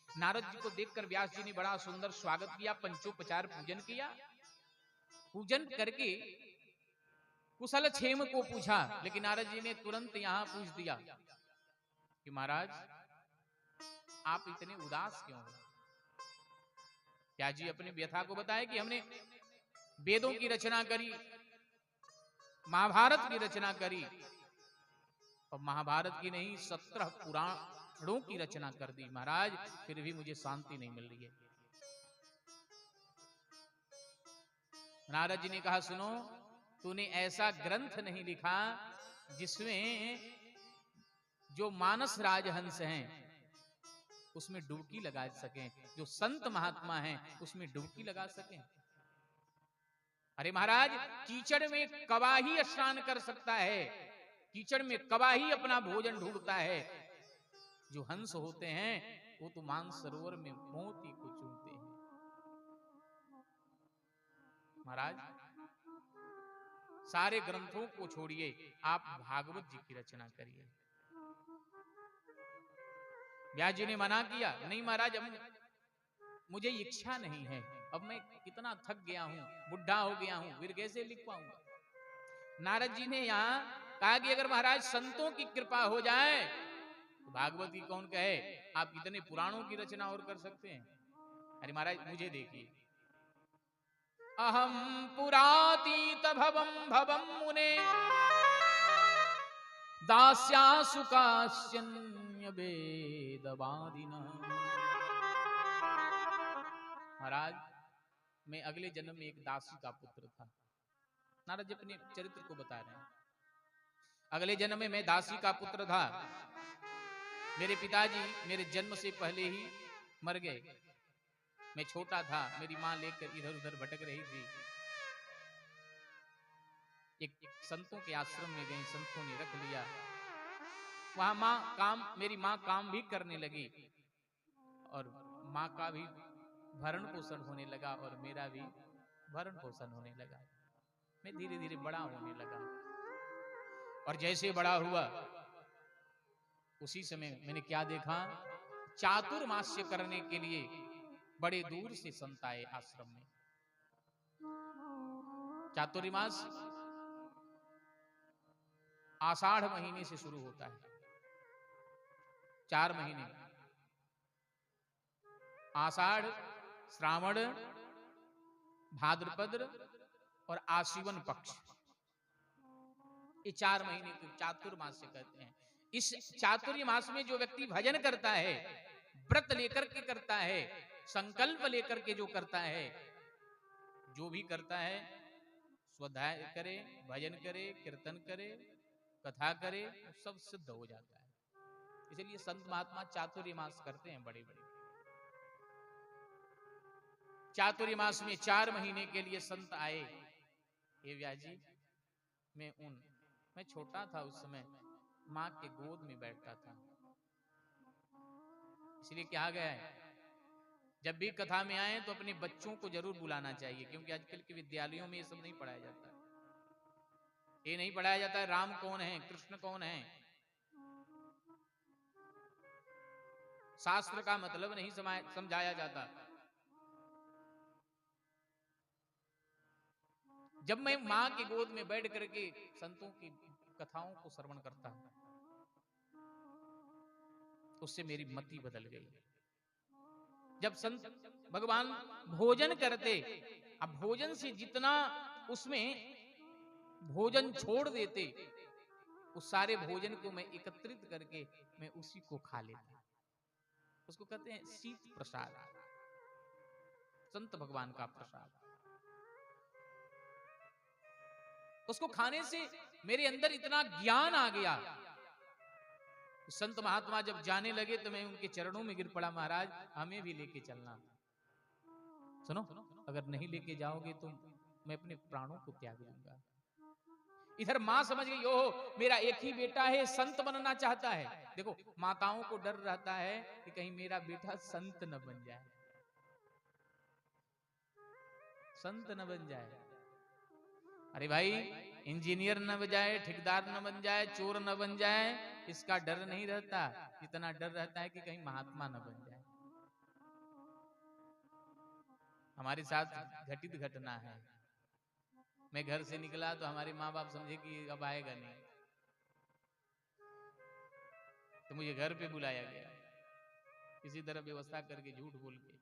नारद जी को देखकर व्यास जी ने बड़ा सुंदर स्वागत किया, पंचोपचार पूजन किया। पूजन करके कुशल क्षेम को पूछा, लेकिन नारद जी ने तुरंत यहां पूछ दिया कि महाराज आप इतने उदास क्यों हो? क्या जी अपनी व्यथा को बताए कि हमने वेदों की रचना करी, महाभारत की रचना करी, और महाभारत की नहीं 17 पुराणों की रचना कर दी महाराज, फिर भी मुझे शांति नहीं मिल रही है। नारद जी ने कहा, सुनो, तूने ऐसा ग्रंथ नहीं लिखा जिसमें जो मानस राजहंस हैं उसमें डुबकी लगा सकें, जो संत महात्मा हैं उसमें डुबकी लगा सकें। अरे महाराज, कीचड़ में कौवा ही स्नान कर सकता है, कीचड़ में कौवा ही अपना भोजन ढूंढता है। जो हंस होते हैं वो तो मानसरोवर में मोती को चूमते हैं। महाराज सारे ग्रंथों को छोड़िए, आप भागवत जी की रचना करिए। व्यास जी ने मना किया, नहीं महाराज, हम मुझे इच्छा नहीं है, अब मैं कितना थक गया हूं, बुढ़ा हो गया हूं, फिर कैसे लिख पाऊंगा। नारद जी ने यहाँ कहा कि अगर महाराज संतों की कृपा हो जाए तो भागवत की कौन कहे, आप इतने पुराणों की रचना और कर सकते हैं। अरे महाराज मुझे देखिए, अहम पुरातीत भवम भवम मुने दास्या सुकाश्यन्य वेदवादिना। महाराज मैं अगले जन्म में एक दासी का पुत्र था। नारद जी अपने चरित्र को बता रहे हैं। अगले जन्म में मैं दासी का पुत्र था। मेरे पिताजी मेरे जन्म से पहले ही मर गए। मैं छोटा था, मेरी मां लेकर इधर उधर भटक रही थी। एक संतों के आश्रम में गई, संतों ने रख लिया। वहां मेरी माँ काम भी करने लगी और माँ का भी भरण पोषण होने लगा और मेरा भी भरण पोषण होने लगा। मैं धीरे धीरे बड़ा होने लगा और जैसे बड़ा हुआ उसी समय मैंने क्या देखा, चातुर्मास्य करने के लिए बड़े दूर से संत आए आश्रम में। चातुर्मास आषाढ़ महीने से शुरू होता है, 4 महीने, आषाढ़, श्रावण, भाद्रपद और आश्विन पक्ष, ये 4 महीने को चातुर्मास से कहते हैं। इस चातुर्य मास में जो व्यक्ति भजन करता है, व्रत लेकर के करता है, संकल्प लेकर के जो करता है, जो भी करता है, स्वाध्याय करे, भजन करे, कीर्तन करे, कथा करे, सब सिद्ध हो जाता है। इसलिए संत महात्मा चातुर्य मास करते हैं बड़े बड़े। चातुर्य मास में 4 महीने के लिए संत आए। हे व्यास जी, मैं छोटा था उस समय, मां के गोद में बैठता था। इसलिए क्या गया है, जब भी कथा में आए तो अपने बच्चों को जरूर बुलाना चाहिए, क्योंकि आजकल के विद्यालयों में ये सब नहीं पढ़ाया जाता है। ये नहीं पढ़ाया जाता है राम कौन है, कृष्ण कौन है, शास्त्र का मतलब नहीं समझाया जाता। जब मैं मां की गोद में बैठ करके संतों की कथाओं को श्रवण करता हूं, उससे मेरी मति बदल गई। जब संत भगवान भोजन करते, अब भोजन से जितना उसमें भोजन छोड़ देते, उस सारे भोजन को मैं एकत्रित करके मैं उसी को खा लेता। उसको कहते हैं शीत प्रसाद, संत भगवान का प्रसाद। उसको खाने से मेरे अंदर इतना ज्ञान आ गया। संत महात्मा जब जाने लगे तो मैं उनके चरणों में गिर पड़ा, महाराज हमें भी लेके चलना। सुनो, अगर नहीं लेके जाओगे तो मैं अपने प्राणों को त्याग दूंगा। इधर मां समझ गई, ओहो मेरा एक ही बेटा है, संत बनना चाहता है। देखो माताओं को डर रहता है कि कहीं मेरा बेटा संत न बन जाए, संत न बन जाए। अरे भाई, इंजीनियर न बन जाए, ठेकेदार न बन जाए, चोर न बन जाए, इसका डर नहीं रहता। इतना डर रहता है कि कहीं महात्मा न बन जाए। हमारे साथ घटित घटना है। मैं घर से निकला तो हमारे माँ बाप समझे कि अब आएगा नहीं, तो मुझे घर पे बुलाया गया, किसी तरह व्यवस्था करके, झूठ बोल के।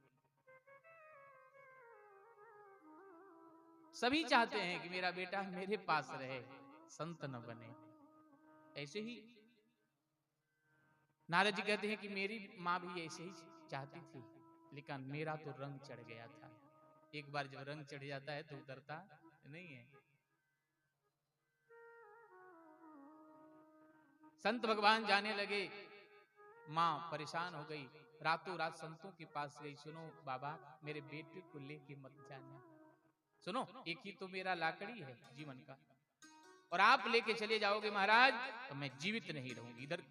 सभी चाहते हैं कि मेरा बेटा मेरे पास रहे, संत न बने। ऐसे ही नारद जी कहते हैं कि मेरी माँ भी ऐसे ही चाहती थी, लेकिन मेरा तो रंग चढ़ गया था। एक बार जब रंग चढ़ जाता है तो उतरता नहीं है। संत भगवान जाने लगे, माँ परेशान हो गई, रातों रात संतों के पास गई। सुनो बाबा, मेरे बेटे को लेके मत जाना। सुनो, एक ही तो मेरा लाकड़ी है जीवन का, और आप लेके चले जाओगे महाराज तो मैं जीवित नहीं रहूंगी। इधर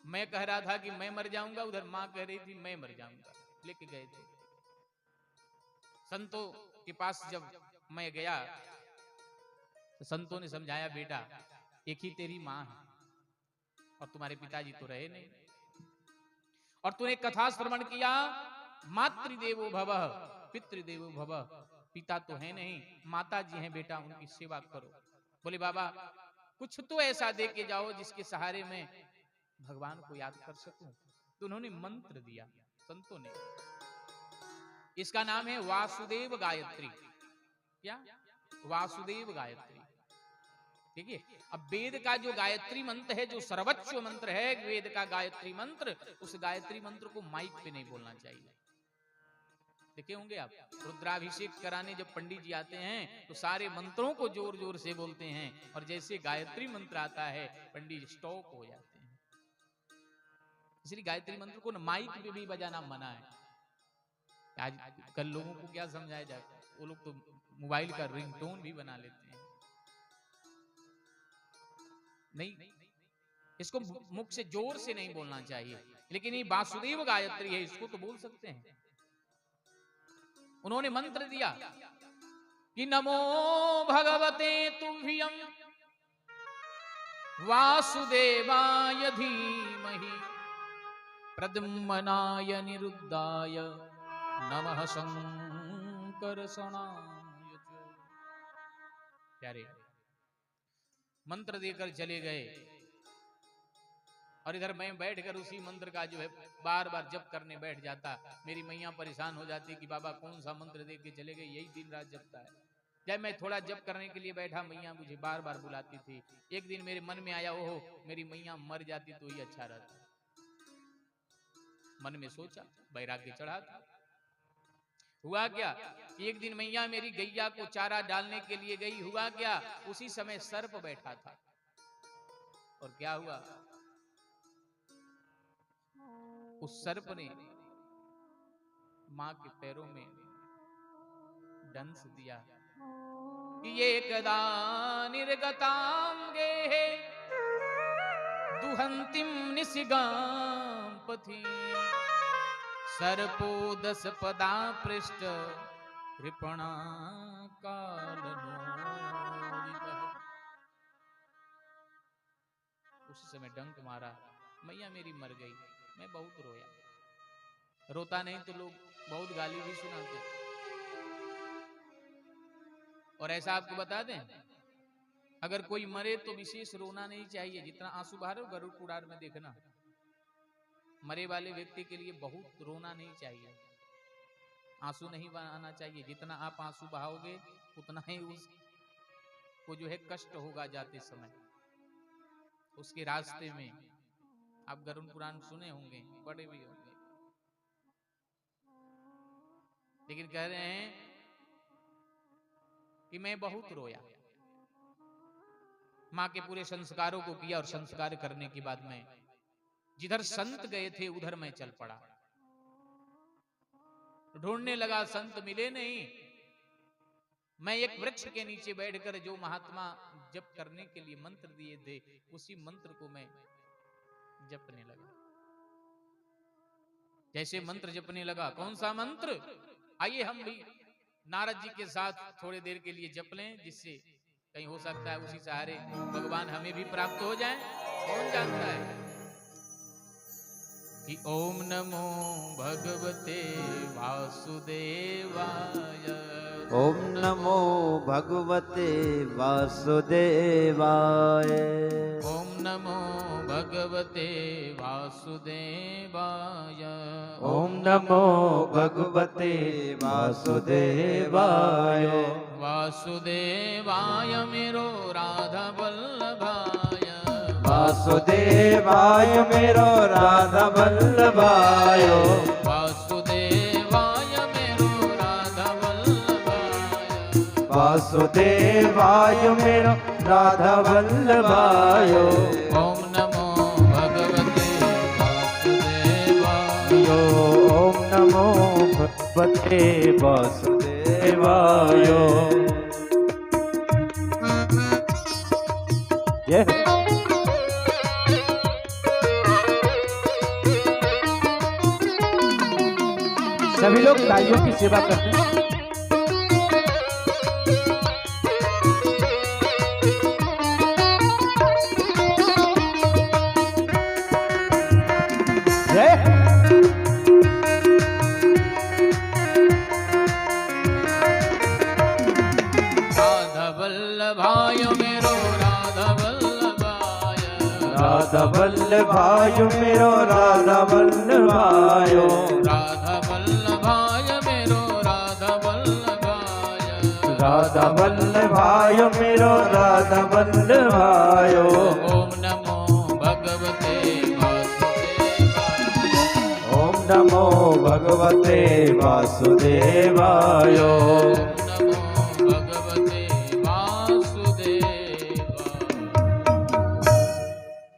मैं कह रहा था कि मैं मर जाऊंगा, उधर मां कह रही थी मैं मर जाऊंगा। लेके गए थे संतों के पास। जब मैं गया तो संतों ने समझाया, बेटा एक ही तेरी मां है और तुम्हारे पिताजी तो रहे नहीं, और तूने कथा श्रवण किया मातृदेवो भवः पितृदेवो भवः, पिता तो है नहीं, माता जी हैं बेटा, उनकी सेवा करो। बोले बाबा कुछ तो ऐसा दे के जाओ जिसके सहारे मैं भगवान को याद कर सकूं। तो उन्होंने मंत्र दिया संतों ने, इसका नाम है वासुदेव गायत्री। क्या? वासुदेव गायत्री। ठीक है। अब वेद का जो गायत्री मंत्र है, जो सर्वोच्च मंत्र है वेद का गायत्री मंत्र, उस गायत्री मंत्र को माइक पे नहीं बोलना चाहिए। देखे होंगे आप, रुद्राभिषेक कराने जब पंडित जी आते हैं तो सारे मंत्रों को जोर जोर से बोलते हैं, और जैसे गायत्री मंत्र आता है पंडित स्टॉप हो जाते हैं। इसलिए गायत्री मंत्र को माइक पे भी बजाना मना है। आज कल लोगों को क्या समझाया जाए, वो लोग तो मोबाइल का रिंगटोन भी बना लेते हैं। नहीं, इसको मुख से जोर से नहीं बोलना चाहिए, लेकिन ये वासुदेव गायत्री है, इसको तो बोल सकते हैं। उन्होंने मंत्र दिया कि नमो भगवते तुभ्यं वासुदेवाय धीमहि प्रद्युम्नाय निरुद्धाय नमः संकर्षणाय च। प्यारे मंत्र देकर चले गए, और इधर मैं बैठकर उसी मंत्र का जो है बार बार जप करने बैठ जाता। मेरी मैया परेशान हो जाती कि बाबा कौन सा मंत्र दे के चले गए, यही दिन रात जपता है। जब मैं थोड़ा जप करने के लिए बैठा, मैया मुझे बार बार बुलाती थी। एक दिन मेरे मन में आया, ओहो मेरी मैया मर जाती तो ही अच्छा रहता। मन में सोचा, वैराग्य चढ़ा था। हुआ क्या, एक दिन मैया मेरी गैया को चारा डालने के लिए गई। हुआ क्या, उसी समय सर्प बैठा था, और क्या हुआ, उस सर्प ने मां के पैरों में डंस दिया कि ये कदा निर्गताम गे दुहंतिम निसिगाम पथि सर्पो 10 पदा पृष्ठ कृपणा कालनोदितः। उस समय डंक मारा, मैया मेरी मर गई। मैं बहुत रोया। रोता नहीं तो लोग बहुत गाली भी सुनाते। और ऐसा आपको बता दें, अगर कोई मरे तो विशेष रोना नहीं चाहिए। जितना आंसू बहा रहे हो गरुड़ पुराण में देखना, मरे वाले व्यक्ति के लिए बहुत रोना नहीं चाहिए, आंसू नहीं बहाना चाहिए। जितना आप आंसू बहाओगे उतना ही उसको जो है कष्ट होगा जाते समय, उसके रास्ते में। आप गरुड़ पुराण सुने होंगे, पढ़े भी होंगे, लेकिन कह रहे हैं कि मैं बहुत रोया। मां के पूरे संस्कारों को किया, और संस्कार करने के बाद में जिधर संत गए थे उधर मैं चल पड़ा। ढूंढने लगा, संत मिले नहीं। मैं एक वृक्ष के नीचे बैठकर जो महात्मा जप करने के लिए मंत्र दिए थे, उसी मंत्र को मैं जपने लगा। जैसे मंत्र जपने लगा, कौन सा मंत्र, आइए हम भी नारद जी के साथ थोड़ी देर के लिए जप लें, जिससे कहीं हो सकता है उसी सहारे भगवान हमें भी प्राप्त हो जाए। कौन जानता है कि ओम नमो भगवते वासुदेवाय, ओम नमो भगवते वासुदेवाय, ओम नमो भगवते वासुदेवाय, ओम नमो भगवते वासुदेवाय, वासुदेवाय मेरो राधा वल्लभाय, वासुदेवाय मेरो राधा वल्लभाय, वासुदेवाय मेरो राधा वल्लभाय, वासुदेवाय मेरो राधा वल्लभाय। ओम नमो भगवते वासुदेवाय, ओम नमो भगवते वासुदेवाय। सभी लोग तालियों की सेवा करते हैं। वल्लभाय मेरो राधा वल्लभायो, राधा वल्लभाय मेरो राधा वल्लभाय, राधा वल्लभाय मेरो राधा वल्लभायो। ओम नमो भगवते वासुदेवाय, ओम नमो भगवते वासुदेवाय।